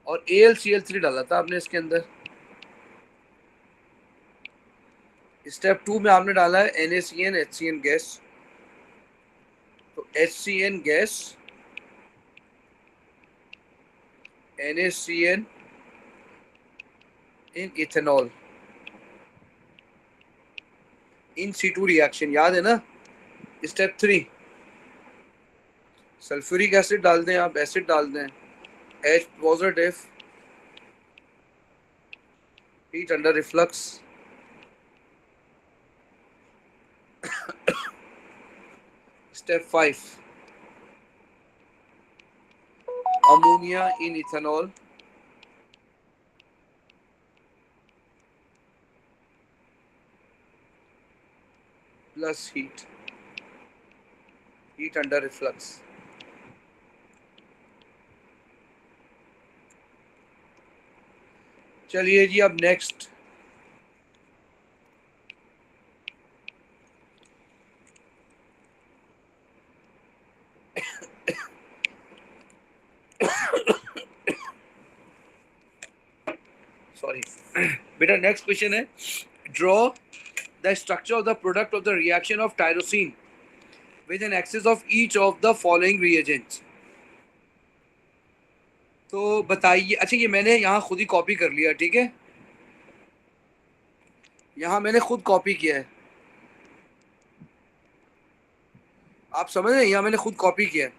और AlCl3 डाला था आपने इसके अंदर। स्टेप 2 में आपने डाला है NaCN HCN गैस, तो HCN गैस NaCN इन इथेनॉल इन C2 रिएक्शन, याद है ना। स्टेप 3 सल्फ्यूरिक एसिड डाल दें आप, एसिड डाल दें H positive, heat under reflux. Step 5 ammonia in ethanol plus heat under reflux. चलिए जी, अब नेक्स्ट सॉरी बेटा, नेक्स्ट क्वेश्चन है, draw the structure of the product of the reaction of tyrosine with an excess of each of the following reagents. तो बताइए। अच्छा, ये मैंने यहाँ खुद ही कॉपी कर लिया, ठीक है, यहाँ मैंने खुद कॉपी किया है, आप समझ रहे हैं, यहाँ मैंने खुद कॉपी किया है।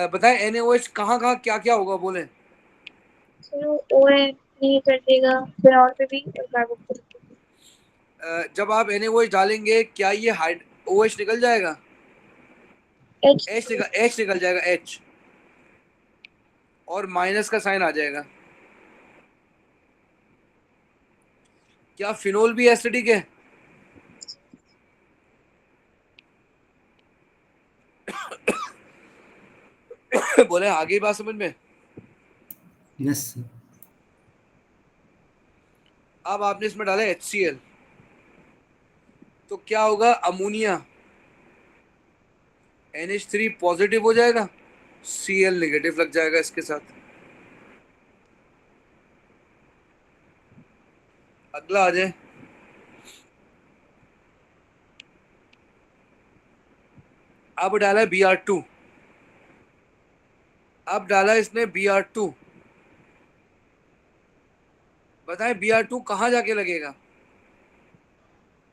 बताएं NaOH कहाँ कहाँ क्या क्या होगा, बोलें। चलो OH नहीं कर देगा, फिर और पे भी और कार्बन पे भी। जब आप NaOH डालेंगे, क्या ये OH निकल जाएगा? H निकल जाएगा, H, और माइनस का साइन आ जाएगा। क्या फिनोल भी एसिडिक है? बोले आगे बात समझ में। Yes sir. अब आपने इसमें डाला HCl, तो क्या होगा, अमोनिया NH3 पॉजिटिव हो जाएगा, Cl नेगेटिव लग जाएगा इसके साथ। अगला आ जाए, अब डाला है Br2, अब डाला इसने Br2, बताएं Br2 कहाँ जाके लगेगा?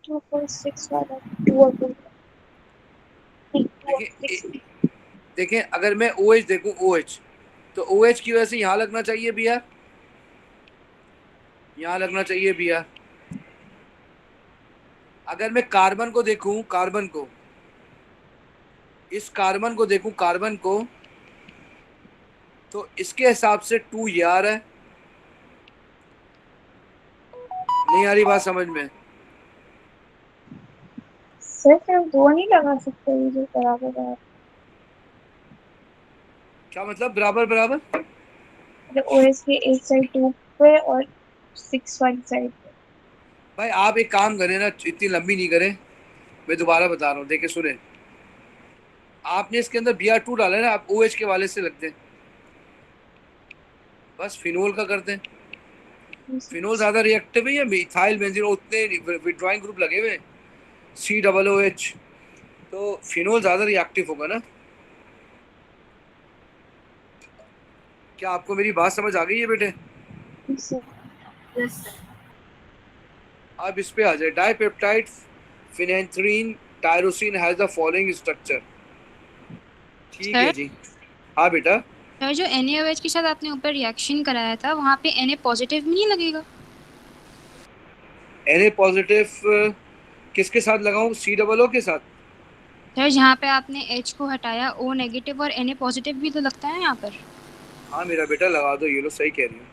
2.6 वाला 2 और 2 देखें, अगर मैं OH देखूं, OH, तो OH की वजह से यहाँ लगना चाहिए Br, यहाँ लगना चाहिए Br। अगर मैं कार्बन को देखूं, कार्बन को, इस कार्बन को देखूं, कार्बन को, तो इसके हिसाब से 2 ये आ रहा है। नहीं आ रही बात समझ में? सर फिर 2 नहीं लगा सकते, ये जो बराबर है, क्या मतलब बराबर बराबर? मतलब OH के एक साइड 2 पे और 6 वाली साइड पे। भाई आप एक काम करें ना, इतनी लंबी नहीं करें, मैं दोबारा बता रहा हूँ, देखे सुने। आपने इसके अंदर Br2 डाला है ना, आप OH के वाले से लगते हैं, बस फिनोल का करते हैं। फिनोल ज्यादा रिएक्टिव है या मिथाइल बेंजीन, उतने विड्रॉइंग ग्रुप लगे हुए COOH, तो फिनोल ज्यादा रिएक्टिव होगा ना। क्या आपको मेरी बात समझ आ गई है बेटे? Yes sir. अब इस पे आ जाए, dipeptide phenanthrene tyrosine has the following structure. ठीक है जी, हाँ बेटा। सर जो NaOH के साथ आपने ऊपर रिएक्शन कराया था, वहाँ पे Na पॉजिटिव भी नहीं लगेगा? Na पॉजिटिव किसके साथ लगाऊं, COO के साथ? सर जहाँ पे आपने H को हटाया, O नेगेटिव और Na पॉजिटिव भी तो लगता है यहाँ पर। हाँ मेरा बेटा लगा दो, ये लो, सही कह रही हूँ।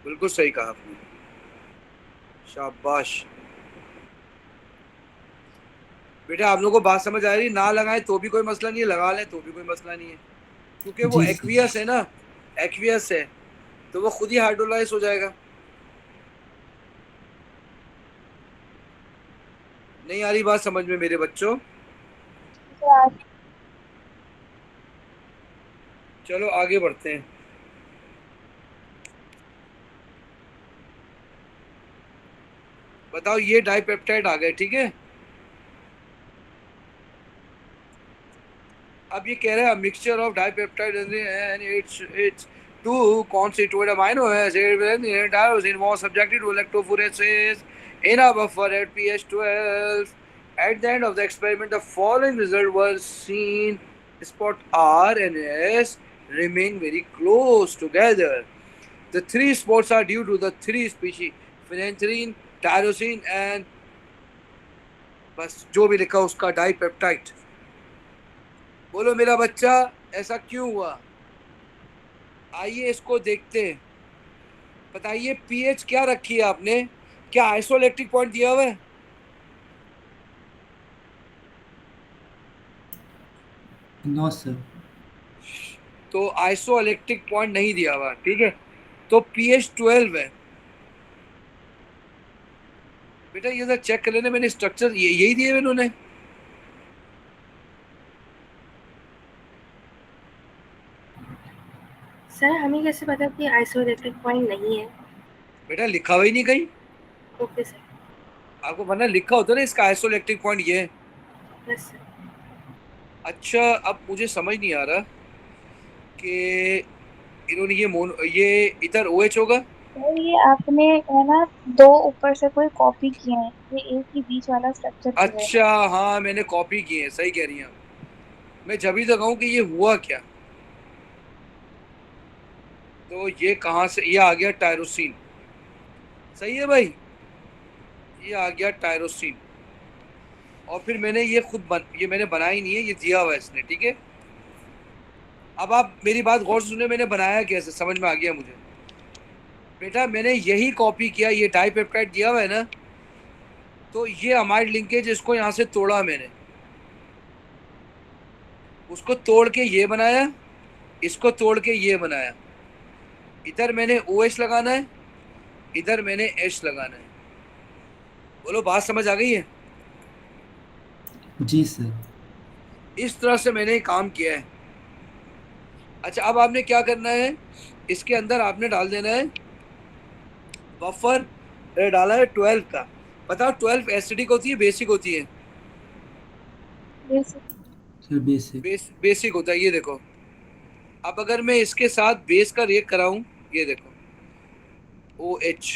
बिल्कुल सही कहा आपने, शाबाश बेटा। आप लोगों को बात समझ आ रही? ना लगाए तो भी कोई मसला नहीं है, लगा लें तो भी कोई मसला नहीं है, क्योंकि वो जी सर। एक्वियस है ना, एक्वियस है तो वो खुद ही हाइड्रोलाइज हो जाएगा। नहीं आ रही बात समझ में मेरे बच्चों? तो आज चलो आगे बढ़ते हैं। बताओ, ये डाइपेप्टाइड आ गए, ठीक है। अब ये कह रहा है mixture of dipeptide and its two constituent amino acids tyrosine was subjected to electrophoresis in a buffer at pH 12. At the end of the experiment, the following results were seen: spot R and S remain very close together. The three spots are due to the three species: phenanthrene, tyrosine and बस जो भी लिखा उसका डाइपेप्टाइड। बोलो मेरा बच्चा, ऐसा क्यों हुआ? आइए इसको देखते हैं। बताइए पीएच क्या रखी है आपने? क्या आइसोइलेक्ट्रिक पॉइंट दिया हुआ है? No sir. तो आइसोइलेक्ट्रिक पॉइंट नहीं दिया हुआ, ठीक है। तो पीएच 12 है बेटा। ये चेक कर लेना, मैंने स्ट्रक्चर यही दिए हुए इन्होंने। सर हमें कैसे पता कि आइसोइलेक्ट्रिक पॉइंट नहीं है? बेटा लिखा हुआ ही नहीं कहीं ओके सर। आपको, वरना लिखा होता ना इसका आइसोइलेक्ट्रिक पॉइंट ये है। Yes sir. अच्छा, अब मुझे समझ नहीं आ रहा कि इन्होंने ये इधर OH होगा। तो ये आपने है ना दो ऊपर से कोई कॉपी किए हैं, ये एक ही बीच वाला स्ट्रक्चर दिया है। अच्छा हाँ, मैंने कॉपी की है, सही कह रही हैं आप। मैं जब ही तो कहूँ कि ये हुआ क्या। तो ये कहाँ से, ये आ गया टायरोसिन। सही है भाई, ये आ गया टायरोसिन। और फिर मैंने ये ये मैंने बनाई नहीं है, ये दिया हुआ है इसने, ठीक है। अब आप मेरी बात गौर से सुने, मैंने बनाया कैसे, समझ में आ गया मुझे। बेटा मैंने यही कॉपी किया, ये डाइपेप्टाइड दिया हुआ है ना, तो ये अमाइड लिंकेज, इसको यहाँ से तोड़ा मैंने, उसको तोड़ के ये बनाया, इसको तोड़ के ये बनाया। इधर मैंने OH लगाना है, इधर मैंने H लगाना है। बोलो बात समझ आ गई है? जी सर। इस तरह से मैंने काम किया है। अच्छा, अब आपने क्या करना है, इसके अंदर आपने डाल देना है बफर। डाला है 12 का। बताओ 12 एसिडिक होती है बेसिक होती है? Sir basic. बेसिक होता है, ये देखो। अब अगर मैं इसके साथ बेस का रिएक्ट कराऊं, ये देखो OH,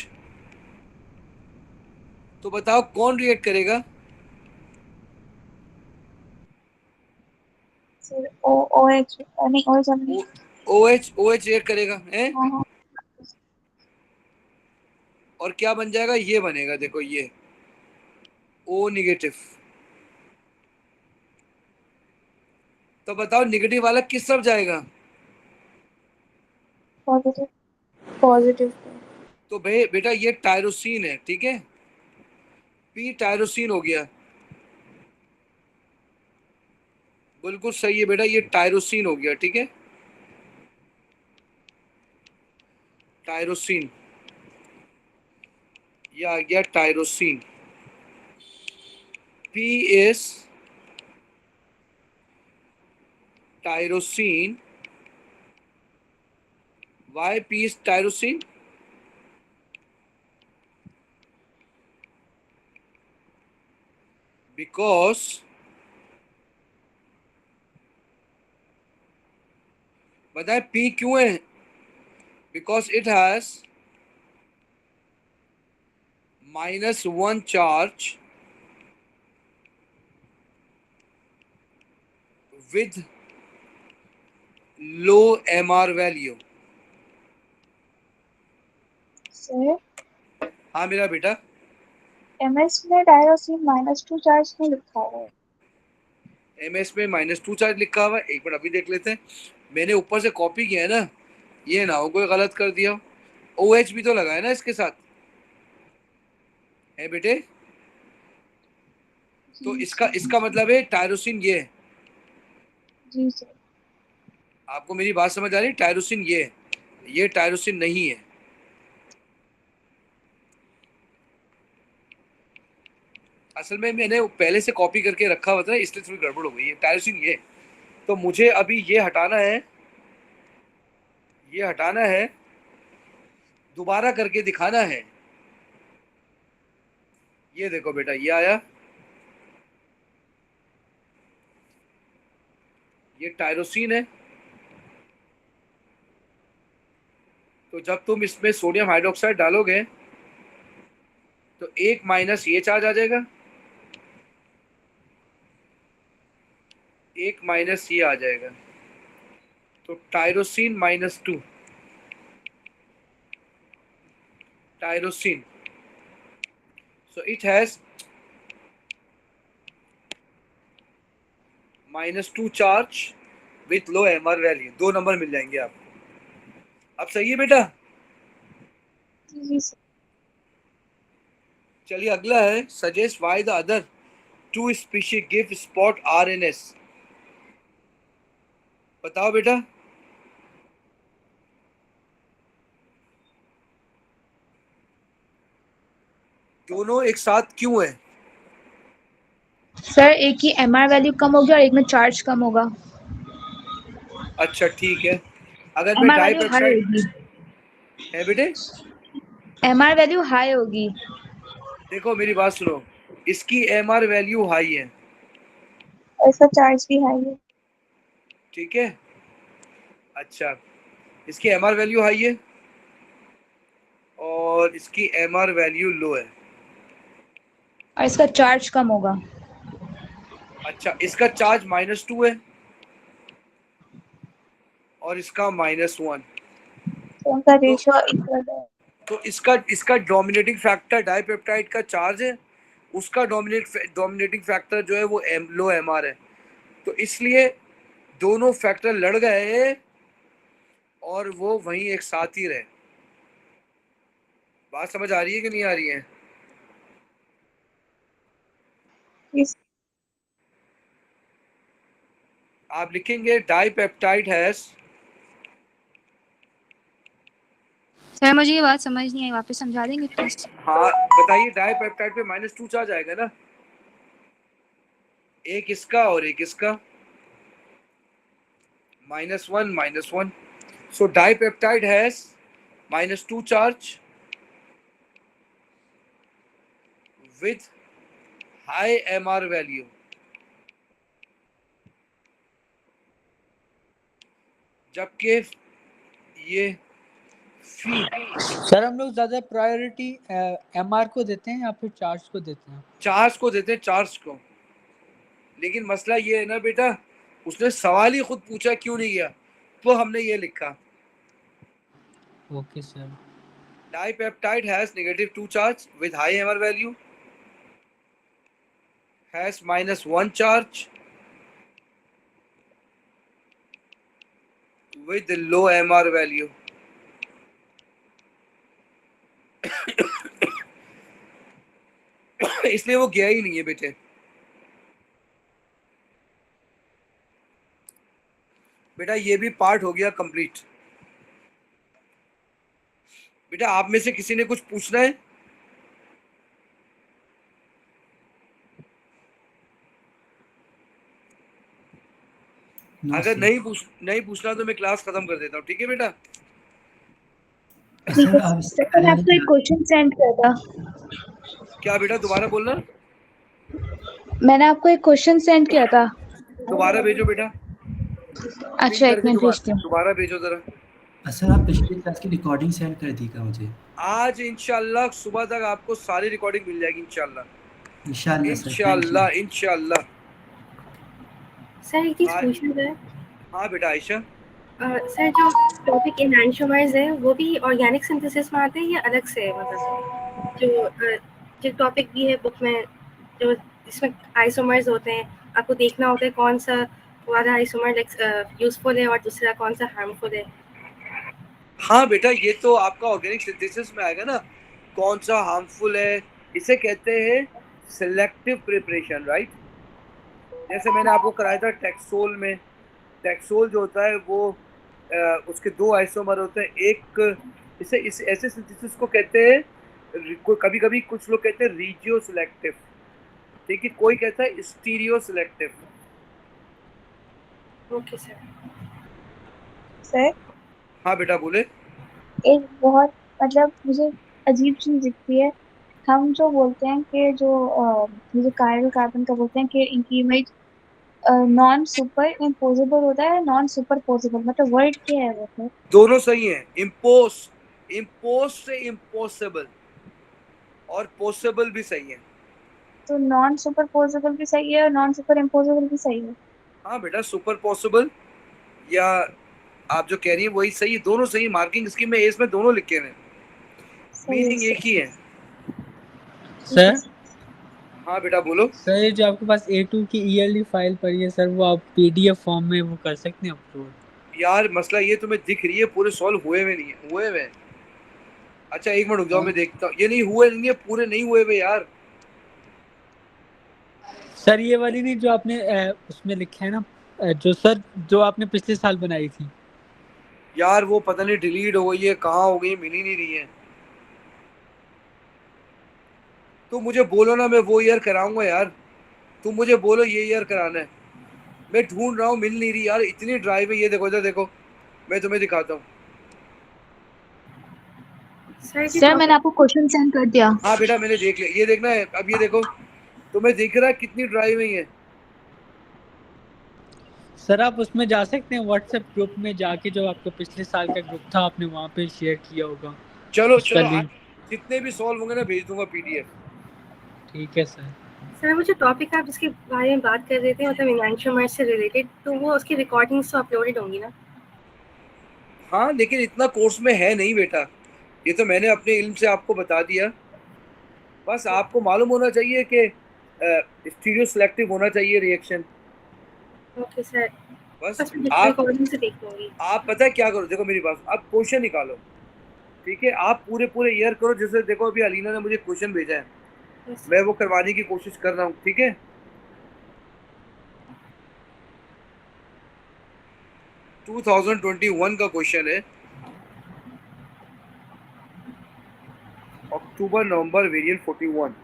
तो बताओ कौन रिएक्ट करेगा? फिर OH नहीं, OH नहीं। OH रिएक्ट करेगा है। हाँ हाँ। और क्या बन जाएगा, ये बनेगा, देखो ये O निगेटिव। तो बताओ निगेटिव वाला किस तरफ जाएगा? पॉजिटिव। पॉजिटिव। तो भाई बेटा ये टायरोसिन है, ठीक है। P टायरोसिन हो गया, बिल्कुल सही है बेटा, ये टायरोसिन हो गया, ठीक है। टायरोसिन, ये आ गया tyrosine. P is tyrosine. Why P is tyrosine? Because बताए P क्यों है? Because it has -1 charge with low MR value. Sir हाँ मेरा बेटा, MS में टायरोसिन -2 चार्ज नहीं लिखा हुआ है। MS में -2 चार्ज लिखा हुआ है। एक मिनट अभी देख लेते हैं, मैंने ऊपर से कॉपी किया है ना, ये ना हो कोई गलत कर दिया। OH भी तो लगा है ना इसके साथ, है बेटे? तो इसका मतलब है टायरोसिन ये है। जी सर। आपको मेरी बात समझ आ रही है? टायरोसिन ये टायरोसिन नहीं है। असल में मैंने पहले से कॉपी करके रखा हुआ था, इसलिए थोड़ी गड़बड़ हो गई है। टायरोसिन ये, तो मुझे अभी ये हटाना है, दोबारा करके दिखाना है। ये देखो बेटा, ये आया, ये टायरोसिन है। तो जब तुम इसमें सोडियम हाइड्रोक्साइड डालोगे तो एक माइनस ये चार्ज आ जाएगा, एक माइनस ये आ जाएगा, तो tyrosine -2 tyrosine. So it has -2 charge with low MR value. 2 number मिल जाएंगे आपको। अब सही है बेटा? जी सर। चलिए अगला है, suggest why the other 2 species give spot RNS। बताओ बेटा। दोनों एक साथ क्यों है? सर एक की MR वैल्यू कम होगी और एक में चार्ज कम होगा। अच्छा ठीक है। अगर मैं MR वैल्यू हाई डाइपेप्टाइड होगी। है बेटे, MR वैल्यू हाई होगी। देखो मेरी बात सुनो, इसकी MR वैल्यू हाई है, ऐसा चार्ज भी हाई है। ठीक है? अच्छा, इसकी MR वैल्यू हाई है और इसकी MR वैल्यू लो है। और इसका चार्ज कम होगा। अच्छा, इसका चार्ज -2 है और इसका -1। तो उनका रेशियो इक्वल है। तो इसका डोमिनेटिंग फैक्टर डाइपेप्टाइड का चार्ज है, उसका डोमिनेटिंग फैक्टर जो है वो लो MR है। तो इसलिए दोनों फैक्टर लड़ गए और वो वहीं एक साथ ही रहे। बात समझ आ रही है कि नहीं आ रही है? इस आप लिखेंगे डाइपेप्टाइड हैज। सर मुझे ये बात समझ नहीं आई, वापस समझा देंगे प्लीज? हाँ बताइए, डाइपेप्टाइड पे -2 चार्ज आएगा ना, एक इसका और एक इसका, -1 -1। So dipeptide has -2 charge with high MR value, जबकि ये सर हम लोग ज्यादा प्रायोरिटी MR को देते हैं या फिर चार्ज को देते हैं? चार्ज को देते हैं, चार्ज को। लेकिन मसला ये है ना बेटा, उसने सवाल ही खुद पूछा क्यों नहीं गया, तो हमने ये लिखा okay sir. dipeptide has -2 charge with high MR value, has -1 charge with low MR value। इसलिए वो गया ही नहीं है बेटे। बेटा ये भी पार्ट हो गया कंप्लीट। बेटा आप में से किसी ने कुछ पूछना है? अगर नहीं पूछना तो मैं क्लास खत्म कर देता हूँ, ठीक है बेटा? सर आप इससे सर आपको एक क्वेश्चन सेंड किया था। क्या बेटा, दोबारा बोलना। मैंने आपको एक क्वेश्चन सेंड किया था। दोबारा भेजो बेटा। अच्छा एक मिनट भेजती हूँ। दोबारा भेजो जरा। सर आप पिछली क्लास की रिकॉर्डिंग सेंड कर दीजिएगा मुझे। आज इंशाल्लाह सुबह तक आपको सारी रिकॉर्डिंग मिल जाएगी इंशाल्लाह। इंशाल्लाह इंशाल्लाह। सर एक चीज पूछना है। हाँ बेटा आयशा। सर जो टॉपिक एनांशोमर्स है वो भी ऑर्गेनिक सिंथेसिस में आते हैं या अलग से है? मतलब जो टॉपिक भी है बुक में, जो इसमें आइसोमर्स होते हैं, आपको देखना होता है कौन सा वाला आइसोमर यूजफुल है और दूसरा कौन सा हार्मफुल है। हाँ बेटा, ये तो आपका ऑर्गेनिक सिंथेसिस में आएगा ना, कौन सा हार्मफुल है, इसे कहते हैं सिलेक्टिव प्रिपरेशन, राइट। जैसे मैंने आपको कराया था टैक्सोल में, टैक्सोल जो होता है वो उसके दो आइसोमर होते हैं, एक इस ऐसे सिंथेसिस को कहते हैं, कभी कभी कुछ लोग कहते हैं रीजियो सिलेक्टिव, ठीक है, कोई कहता है stereo selective. Okay sir. Sir हाँ बेटा बोले। एक बहुत मतलब मुझे अजीब चीज दिखती है, हम जो बोलते हैं कि जो कायरल कार्बन का बोलते हैं कि इनकी इमेज नॉन सुपर इम्पोजेबल होता है, नॉन सुपर पोजेबल, मतलब वर्ड क्या है वो सर? दोनों सही हैं, इम्पोज से इम्पॉसिबल और पॉसिबल भी सही है। तो नॉन सुपर पोजेबल भी सही है और नॉन सुपर इम्पोजेबल भी सही है। हाँ बेटा, सुपर पॉसिबल या आप जो कह रही है वही सही है, दोनों सही। मार्किंग स्कीम में इसमें दोनों लिखे हुए हैं, सही है मीनिंग एक ही है। सर हाँ बेटा बोलो। सर ये जो आपके पास A2 की ईयरली फाइल पड़ी है सर, वो आप PDF फॉर्म में वो कर सकते हैं अपलोड? यार मसला ये तुम्हें दिख रही है, पूरे सॉल्व हुए हुए नहीं है, हुए हुए हैं। अच्छा एक मिनट रुक जाओ, मैं देखता हूँ, ये नहीं हुए, नहीं है पूरे, नहीं हुए हुए यार। सर ये वाली नहीं जो आपने उसमें लिखा है ना, जो सर जो आपने पिछले साल बनाई थी। यार वो पता नहीं डिलीट हो गई है, कहाँ हो गई, मिल ही नहीं रही है। तुम मुझे बोलो ना, मैं वो ईयर कराऊंगा यार, तुम मुझे बोलो ये ईयर कराना है, मैं ढूंढ रहा हूँ, मिल नहीं रही यार, इतनी ड्राइव है। ये देखो, इधर देखो, मैं तुम्हें दिखाता हूँ। सर जी सर मैंने आपको क्वेश्चन सेंड कर दिया। हाँ बेटा मैंने देख लिया, ये देखना है अब, ये देखो, तुम्हें दिख रहा है कितनी ड्राइव है ये? सर आप उसमें जा सकते हैं व्हाट्सएप ग्रुप में जाके, जो आपका पिछले साल का ग्रुप था आपने वहाँ पे शेयर किया होगा चलो उसका चलो, लिंक। जितने भी सॉल्व होंगे ना भेज दूंगा PDF। ठीक है सर। सर वो जो टॉपिक आप जिसके बारे में बात कर रहे थे मतलब इनैंशियोमर्स से रिलेटेड, तो वो उसकी रिकॉर्डिंग्स तो अपलोडेड होंगी ना? हाँ लेकिन इतना कोर्स में है नहीं बेटा, ये तो मैंने अपने इल्म से आपको बता दिया। बस आपको मालूम होना चाहिए कि स्टीरियो सिलेक्टिव होना चाहिए रिएक्शन। ओके सर, बस बस मैं आप रिकॉर्डिंग से देख लूंगी। पता है क्या करो, देखो मेरी बात, आप क्वेश्चन निकालो, ठीक है, आप पूरे पूरे ईयर करो। जैसे देखो अभी अलीना ने मुझे क्वेश्चन भेजा है, Yes, मैं वो करवाने की कोशिश कर रहा हूँ, ठीक है। 2021 का क्वेश्चन है, अक्टूबर नवंबर वेरिएंट 41।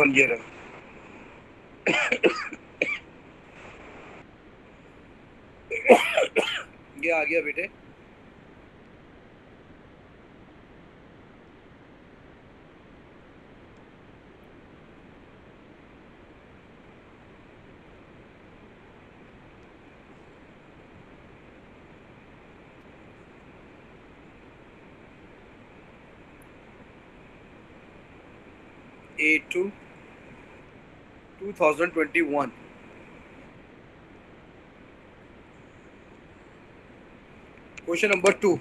ईयर है। ये आ गया बेटे। A2 2021। Question number 2।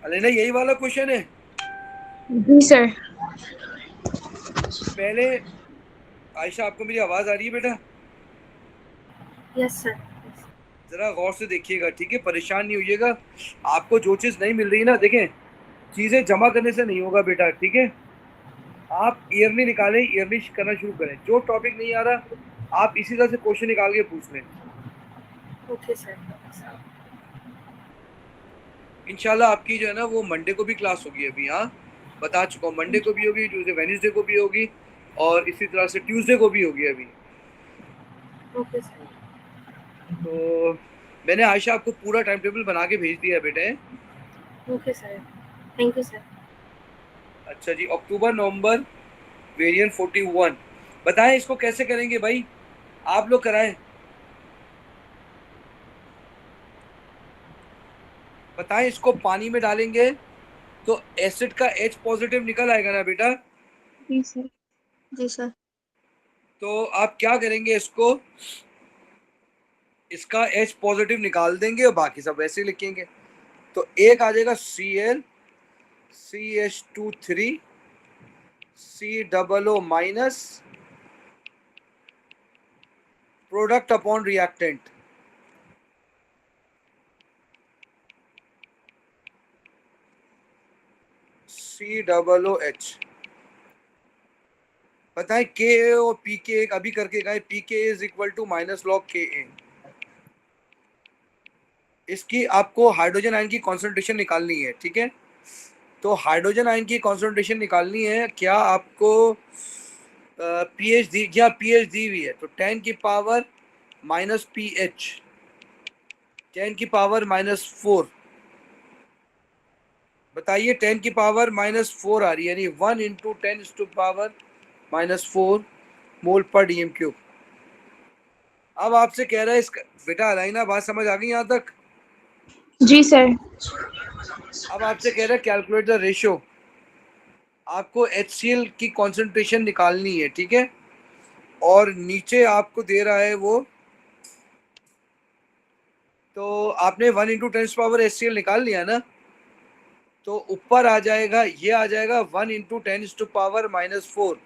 अलेना यही वाला क्वेश्चन है? जी सर। पहले आयशा, आपको मेरी आवाज आ रही है बेटा? Yes sir. जरा गौर से देखिएगा, ठीक है, परेशान नहीं होइएगा। आपको जो चीज नहीं मिल रही ना, देखें, चीजें जमा करने से नहीं होगा बेटा, ठीक है। आप ईयरली निकालें, ईयरली करना शुरू करें। जो टॉपिक नहीं आ रहा आप इसी तरह से क्वेश्चन निकाल के पूछ लें। Okay sir. इंशाल्लाह आपकी जो है ना वो मंडे को भी क्लास होगी अभी, हाँ बता चुका हूँ, मंडे को भी होगी, ट्यूसडे वेडनेसडे को भी होगी, और इसी तरह से ट्यूसडे को भी होगी अभी। Okay sir. तो मैंने आयशा आपको पूरा टाइम टेबल बना के भेज दिया है बेटे। Okay sir, thank you sir. अच्छा जी, अक्टूबर नवंबर वेरिएंट 41 बताएं, इसको कैसे करेंगे भाई, आप लोग कराएं, बताएं। इसको पानी में डालेंगे तो एसिड का H पॉजिटिव निकल आएगा ना बेटा? जी सर। जी सर। तो आप क्या करेंगे, इसको इसका H पॉजिटिव निकाल देंगे और बाकी सब वैसे ही लिखेंगे। तो एक आ जाएगा Cl CH2 3 COO minus product upon reactant COOH। बताएं Ka और Pk अभी करके गए, Pk is equal to minus log Ka। इसकी आपको हाइड्रोजन आयन की कॉन्सेंट्रेशन निकालनी है, ठीक है। तो हाइड्रोजन आयन की कॉन्सेंट्रेशन निकालनी है, क्या आपको पीएच दी, या पीएच दी हुई है, तो 10 की पावर माइनस पीएच 10 की पावर -4। बताइए 10 की पावर -4 आ रही है, यानी 1 इंटू 10 टू पावर -4 मोल पर डीएम क्यूब। अब आपसे कह रहा है इसका बेटा अलाइना, बात समझ आ गई यहाँ तक? जी सर। अब आपसे कह रहा है कैलकुलेट द रेशियो। आपको HCl की कॉन्सेंट्रेशन निकालनी है, ठीक है, और नीचे आपको दे रहा है वो, तो आपने 1 इंटू 10 पावर HCl निकाल लिया ना, तो ऊपर आ जाएगा, ये आ जाएगा 1 इंटू 10 टू पावर -4।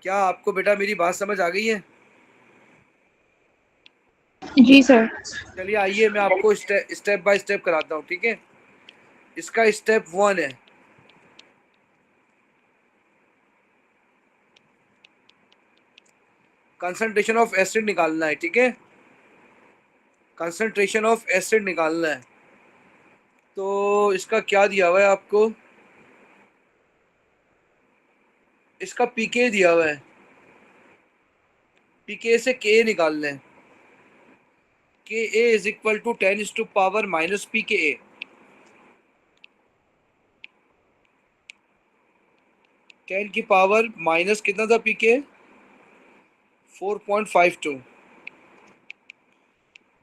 क्या आपको बेटा मेरी बात समझ आ गई है? जी सर। चलिए आइए मैं आपको स्टेप बाय स्टेप कराता हूँ, ठीक है। इसका स्टेप 1 है, कंसंट्रेशन ऑफ एसिड निकालना है, ठीक है, कंसंट्रेशन ऑफ एसिड निकालना है। तो इसका क्या दिया हुआ है आपको, इसका पीके दिया हुआ है, पीके से के निकालना है। K a is equal to 10 to power minus p K a. Ten की पावर माइनस कितना था पी के, 4.52।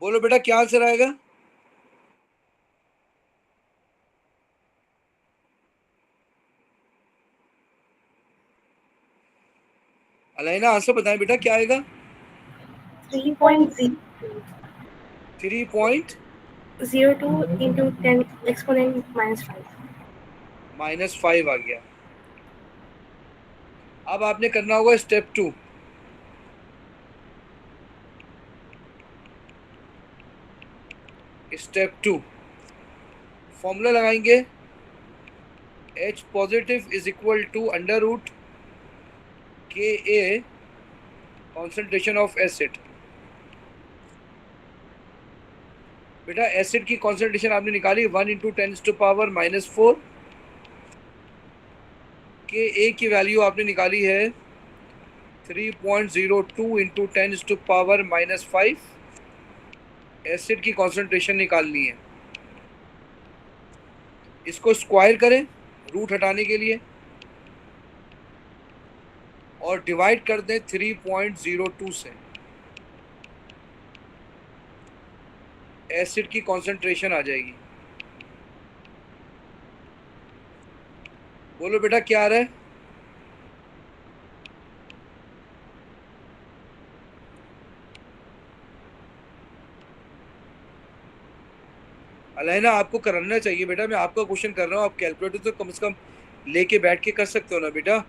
बोलो बेटा क्या आंसर आएगा? अलाइना आंसर बताएं बेटा क्या आएगा? 3.02 into 10 exponent -5 -5 आ गया। अब आपने करना होगा स्टेप 2। स्टेप 2 फॉर्मूला लगाएंगे, H positive is equal to under root Ka concentration of acid. बेटा एसिड की कॉन्सेंट्रेशन आपने निकाली 1 इंटू 10 टू पावर -4। Ka की वैल्यू आपने निकाली है 3.02 इंटू 10 टू पावर -5। एसिड की कॉन्सेंट्रेशन निकालनी है, इसको स्क्वायर करें रूट हटाने के लिए और डिवाइड कर दें 3.02 से। एसिड की कॉन्सेंट्रेशन आ जाएगी। बोलो बेटा क्या आ रहा है? अलाइना आपको करना चाहिए बेटा, मैं आपका क्वेश्चन कर रहा हूँ, आप कैलकुलेटर तो कम से कम लेके बैठ के कर सकते हो ना बेटा।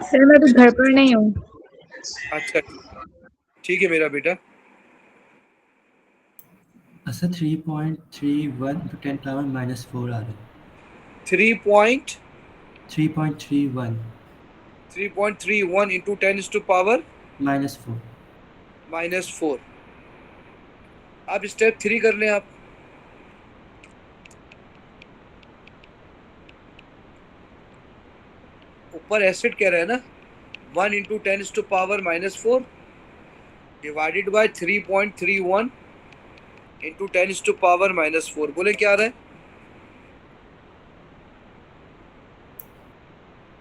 सर मैं तो घर पर नहीं हूँ। अच्छा ठीक है मेरा बेटा। सर 3.31 to 10 पावर -4 आ रहा है। 3.31 3.31 इंटू 10 टू पावर -4। -4। अब स्टेप 3 कर लें आप। ऊपर एसिड कह रहे हैं ना, 1 into 10 to power -4 divided by 3.31 into 10 to power -4। बोले क्या आ रहा है?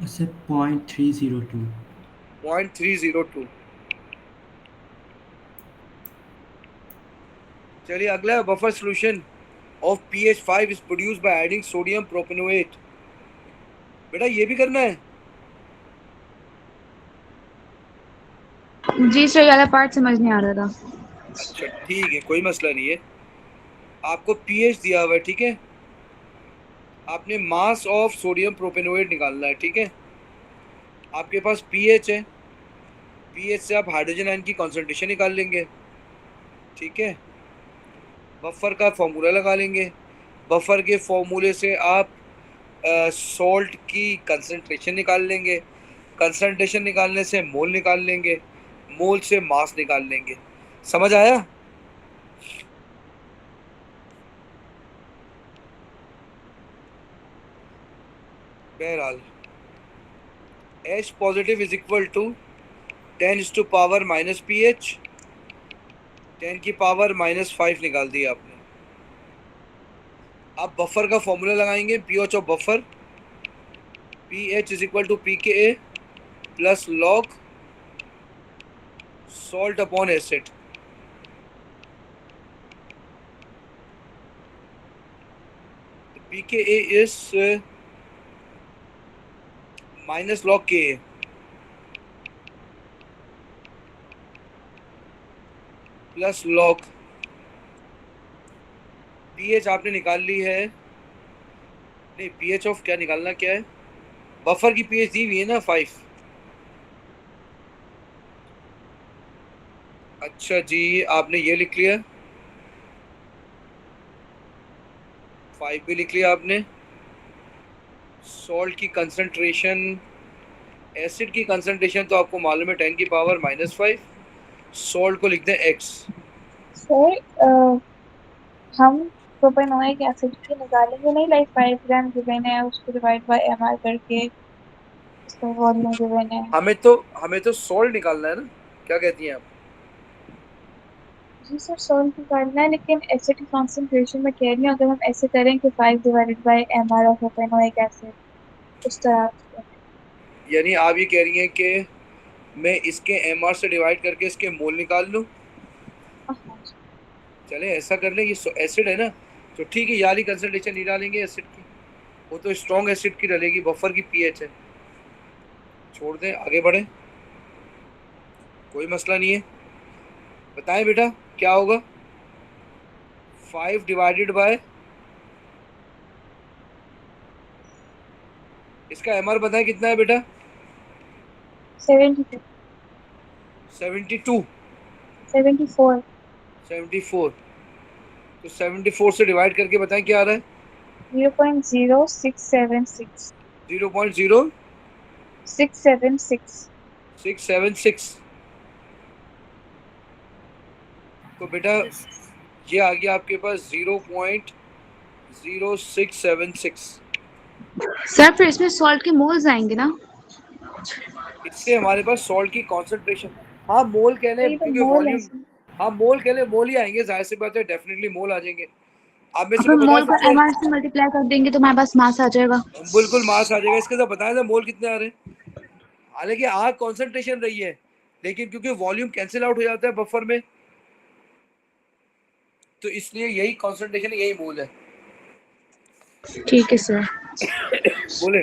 सर 0.302। 0.302। चलिए अगला, buffer solution of pH 5 is produced by adding sodium propanoate. बेटा ये भी करना है। जी सर, ये वाला पार्ट समझ नहीं आ रहा था। अच्छा ठीक है, कोई मसला नहीं है। आपको पीएच दिया हुआ है, ठीक है। आपने मास ऑफ सोडियम प्रोपेनोएट निकालना है, ठीक है। आपके पास पीएच है, पीएच से आप हाइड्रोजन आयन की कॉन्सेंट्रेशन निकाल लेंगे, ठीक है। बफर का फॉर्मूला लगा लेंगे, बफर के फॉर्मूले से आप सॉल्ट की कंसंट्रेशन निकाल लेंगे, कंसंट्रेशन निकालने से मोल निकाल लेंगे, मोल से मास निकाल लेंगे। समझ आया? बहरहाल H positive is equal to 10 to power minus P H, 10 की पावर -5 निकाल दिया आपने। आप बफर का फॉर्मूला लगाएंगे, pH of buffer, pH is equal to p K a plus log salt upon acid. P K a is minus log K a plus log pH आपने निकाल ली है। नहीं, पीएच ऑफ क्या निकालना, क्या है, बफर की पीएच दी हुई है ना 5। अच्छा जी, आपने ये लिख लिया, 5 भी लिख लिया आपने। सॉल्ट की कंसंट्रेशन, एसिड की कंसंट्रेशन तो आपको मालूम है 10 की पावर -5। सॉल्ट को लिख दें x। सर हम प्रोपेनोइक एसिड की निकालेंगे नहीं, लाइक 5 ग्राम गिवन है, उसको डिवाइड बाय एमआर करके इसका वॉल्यूम गिवन है। हमें तो सॉल्ट निकालना है ना, क्या कहती हैं आप? जी सर, सॉल्ट निकालना है, लेकिन एसिड की कॉन्सेंट्रेशन में कह रही हूँ, अगर हम ऐसे करें कि 5 divided by MR of propanoic acid, उस तरह से। यानी आप ये कह रही हैं कि मैं इसके एमआर से डिवाइड करके इसके मोल निकाल लूँ? हाँ जी। चले ऐसा कर ले, ये एसिड है ना, तो ठीक है, याली कंसंट्रेशन नहीं डालेंगे एसिड की, वो तो स्ट्रॉन्ग एसिड की डलेगी, बफर की पीएच है। छोड़ दें, आगे बढ़ें, कोई मसला नहीं है। बताएं बेटा क्या होगा? 5 डिवाइडेड बाय, इसका एमआर बताएं कितना है बेटा? 72 72 74 74। तो 74 से डिवाइड करके बताएं क्या आ रहा है? 0.0676 0.0676। 676। तो बेटा ये आ गया आपके पास 0.0676। सर फिर इसमें सॉल्ट के मोल्स आएंगे ना? इससे हमारे पास सॉल्ट की कॉन्सेंट्रेशन, हाँ मोल कह लें, ये तो क्योंकि मोल है वॉल्यूम, सर। हाँ मोल कह लें, मोल ही आएंगे, जाहिर सी बात है, डेफिनेटली मोल आ जाएंगे। आप में से फिर कोई बता मोल को सकते एमआर हैं? से मल्टीप्लाई कर देंगे तो हमारे पास मास आ जाएगा। बिल्कुल मास आ जाएगा। इसके साथ बताया था मोल कितने आ रहे हैं। हालांकि आग कॉन्सेंट्रेशन रही है, लेकिन क्योंकि वॉल्यूम कैंसिल आउट हो जाता है बफर में, तो इसलिए यही कॉन्सेंट्रेशन, यही मोल है। ठीक है सर। बोले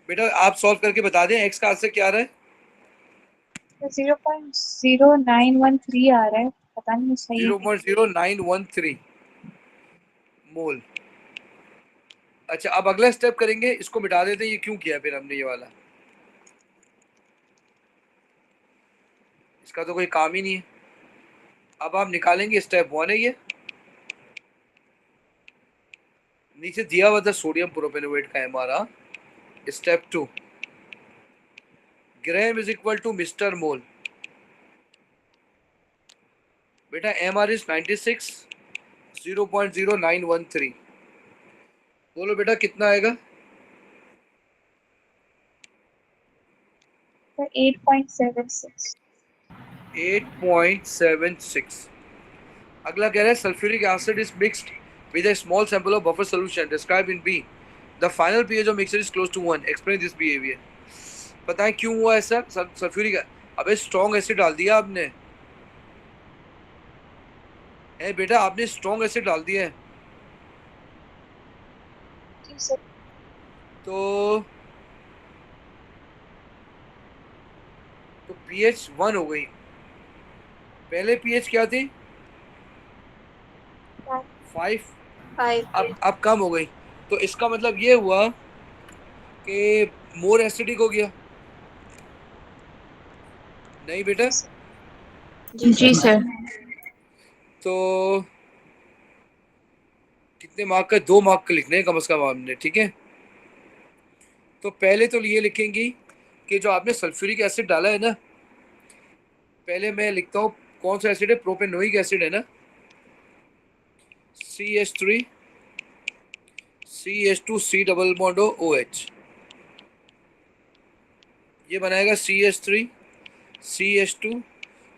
बेटा, आप सॉल्व करके बता दें एक्स का आंसर क्या आ रहा है? 0.0913 आ रहा है, पता नहीं सही है। 0.0913 मोल। अच्छा, अब अगला स्टेप करेंगे, इसको मिटा देते हैं। ये क्यों किया फिर हमने ये वाला, इसका तो कोई काम ही नहीं है। अब आप निकालेंगे, स्टेप 1 है ये, नीचे दिया हुआ था सोडियम प्रोपेनोएट का MR. Step 2, gram is equal to mister mole. बेटा एमआर इज 96, 0.0913। बोलो बेटा कितना आएगा? 8.76। 8.76। अगला कह रहा है sulphuric acid is mixed with a small sample of buffer solution described in B. The final pH of mixture is close to 1. Explain this behavior. पता है क्यों हुआ ऐसा? सल्फ्यूरिक, अबे स्ट्रॉन्ग एसिड डाल दिया आपने, है बेटा, आपने स्ट्रॉन्ग एसिड डाल दिया है। जी सर। तो pH 1 हो गई। पहले pH क्या थी? 5। 5 अब कम हो गई, तो इसका मतलब ये हुआ कि मोर एसिडिक हो गया। नहीं बेटा? जी सर। तो कितने मार्क का? 2 मार्क का लिखने हैं कम से कम आपने, ठीक है। तो पहले तो ये लिखेंगी कि जो आपने सल्फ्यूरिक एसिड डाला है ना, पहले मैं लिखता हूँ कौन सा एसिड है, प्रोपेनोइक एसिड है ना, CH3 CH2 C double bond OH, ये बनाएगा CH3 CH2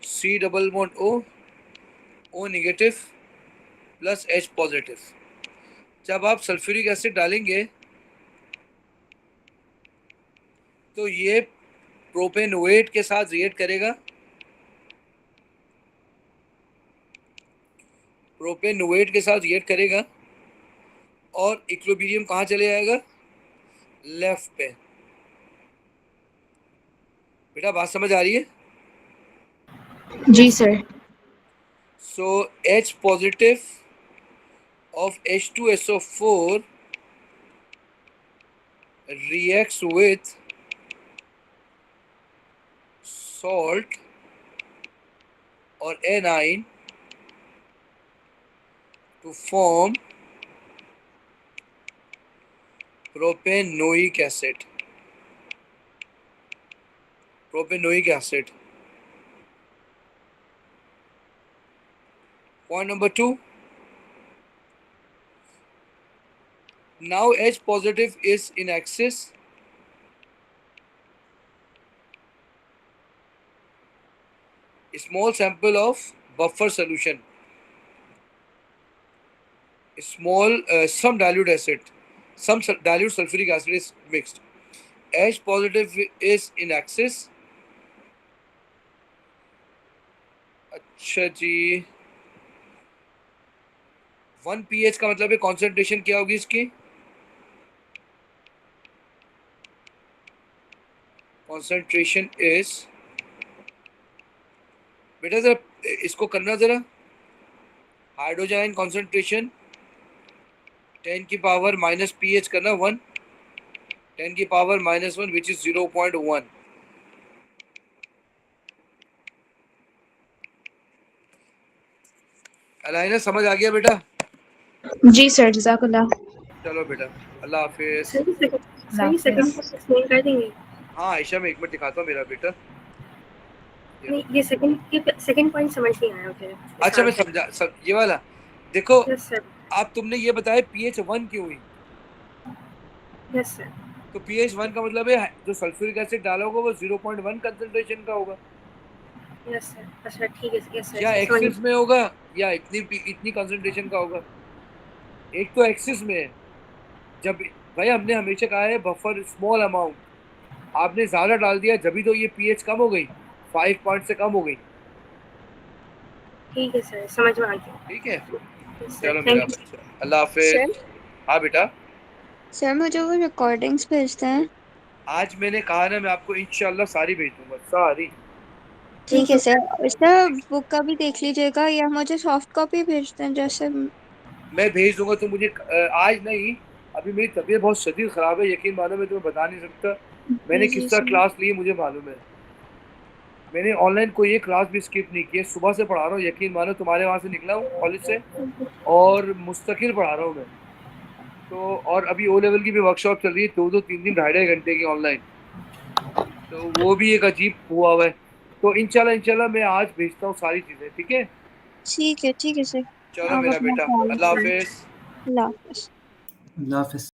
C double bond O negative plus H positive. जब आप सल्फ्यूरिक एसिड डालेंगे तो ये प्रोपेनोएट के साथ रिएक्ट करेगा, प्रोपेनोएट के साथ रिएक्ट करेगा और इक्विलिब्रियम कहाँ चले जाएगा? लेफ्ट पे। बेटा बात समझ आ रही है? जी sir. So H positive of H2SO4 reacts with salt or anion to form propanoic acid. Propanoic acid. Point number 2. Now H positive is in excess. Small sample of buffer solution. Some dilute acid, some dilute sulfuric acid is mixed. H positive is in excess. अच्छा जी, 1 pH का मतलब है कॉन्सेंट्रेशन क्या होगी इसकी? कॉन्सेंट्रेशन इज, बेटा जरा इसको करना जरा, हाइड्रोजन आयन कॉन्सेंट्रेशन 10 की पावर माइनस pH करना 1, 10 की power minus 1 which is 0.1। Alaina समझ आ गया बेटा? जी सर, जज़ाकल्लाह। चलो बेटा, अल्लाह हाफिज। सही सेकंड एक्सप्लेन कर देंगे? हाँ आयशा, मैं एक मिनट दिखाता हूँ मेरा बेटा। नहीं, ये सेकंड पॉइंट समझ नहीं आया मुझे। अच्छा मैं समझा, ये वाला देखो। Yes sir. आप तुमने ये बताया pH 1 क्यों हुई? Yes sir. तो pH 1 का मतलब है जो सल्फ्यूरिक एसिड डाला होगा वो 0.1 कंसंट्रेशन का होगा, यस सर। अच्छा ठीक है। Yes sir. या एक्सिस में होगा या इतनी कंसंट्रेशन का होगा। एक तो एक्सिस में है, जब भाई हमने हमेशा कहा है बफर स्मॉल अमाउंट, आपने ज्यादा डाल दिया जब भी तो ये pH कम हो गई, 5 पॉइंट से कम हो गई। ठीक है सर, समझ में आ गया। ठीक है, Yes, sir. चलो Thank मेरा you. बच्चा, अल्लाह हाफिज। हाँ बेटा, सर मुझे वो रिकॉर्डिंग्स भेजते हैं। आज मैंने कहा ना मैं आपको इंशाल्लाह सारी भेज दूंगा, सारी। ठीक है सर। सर बुक का भी देख लीजिएगा या मुझे सॉफ्ट कॉपी भेजते हैं जैसे। मैं भेज दूंगा, तो मुझे आज नहीं, अभी मेरी तबीयत बहुत शदीद ख़राब है, यकीन मानो मैं तुम्हें बता नहीं सकता। मैंने जी किस तरह सर। क्लास ली मुझे मालूम है, मैंने ऑनलाइन कोई एक क्लास भी स्किप नहीं की है, सुबह से पढ़ा रहा हूँ, यकीन मानो तुम्हारे वहाँ से निकला हूँ कॉलेज से और मुस्तकिल पढ़ा रहा हूँ मैं तो। और अभी O लेवल की भी वर्कशॉप चल रही है, 2-2, 3-3, 2.5 घंटे की ऑनलाइन, तो वो भी एक अजीब हुआ हुआ है। तो इंशाल्लाह मैं आज भेजता हूँ सारी चीज़ें, ठीक है? ठीक है सर। चलो आप मेरा अपना बेटा, ख्याल अल्लाह रखिए। हाफिज। अल्लाह हाफ़िज़। अल्लाह हाफ़िज़।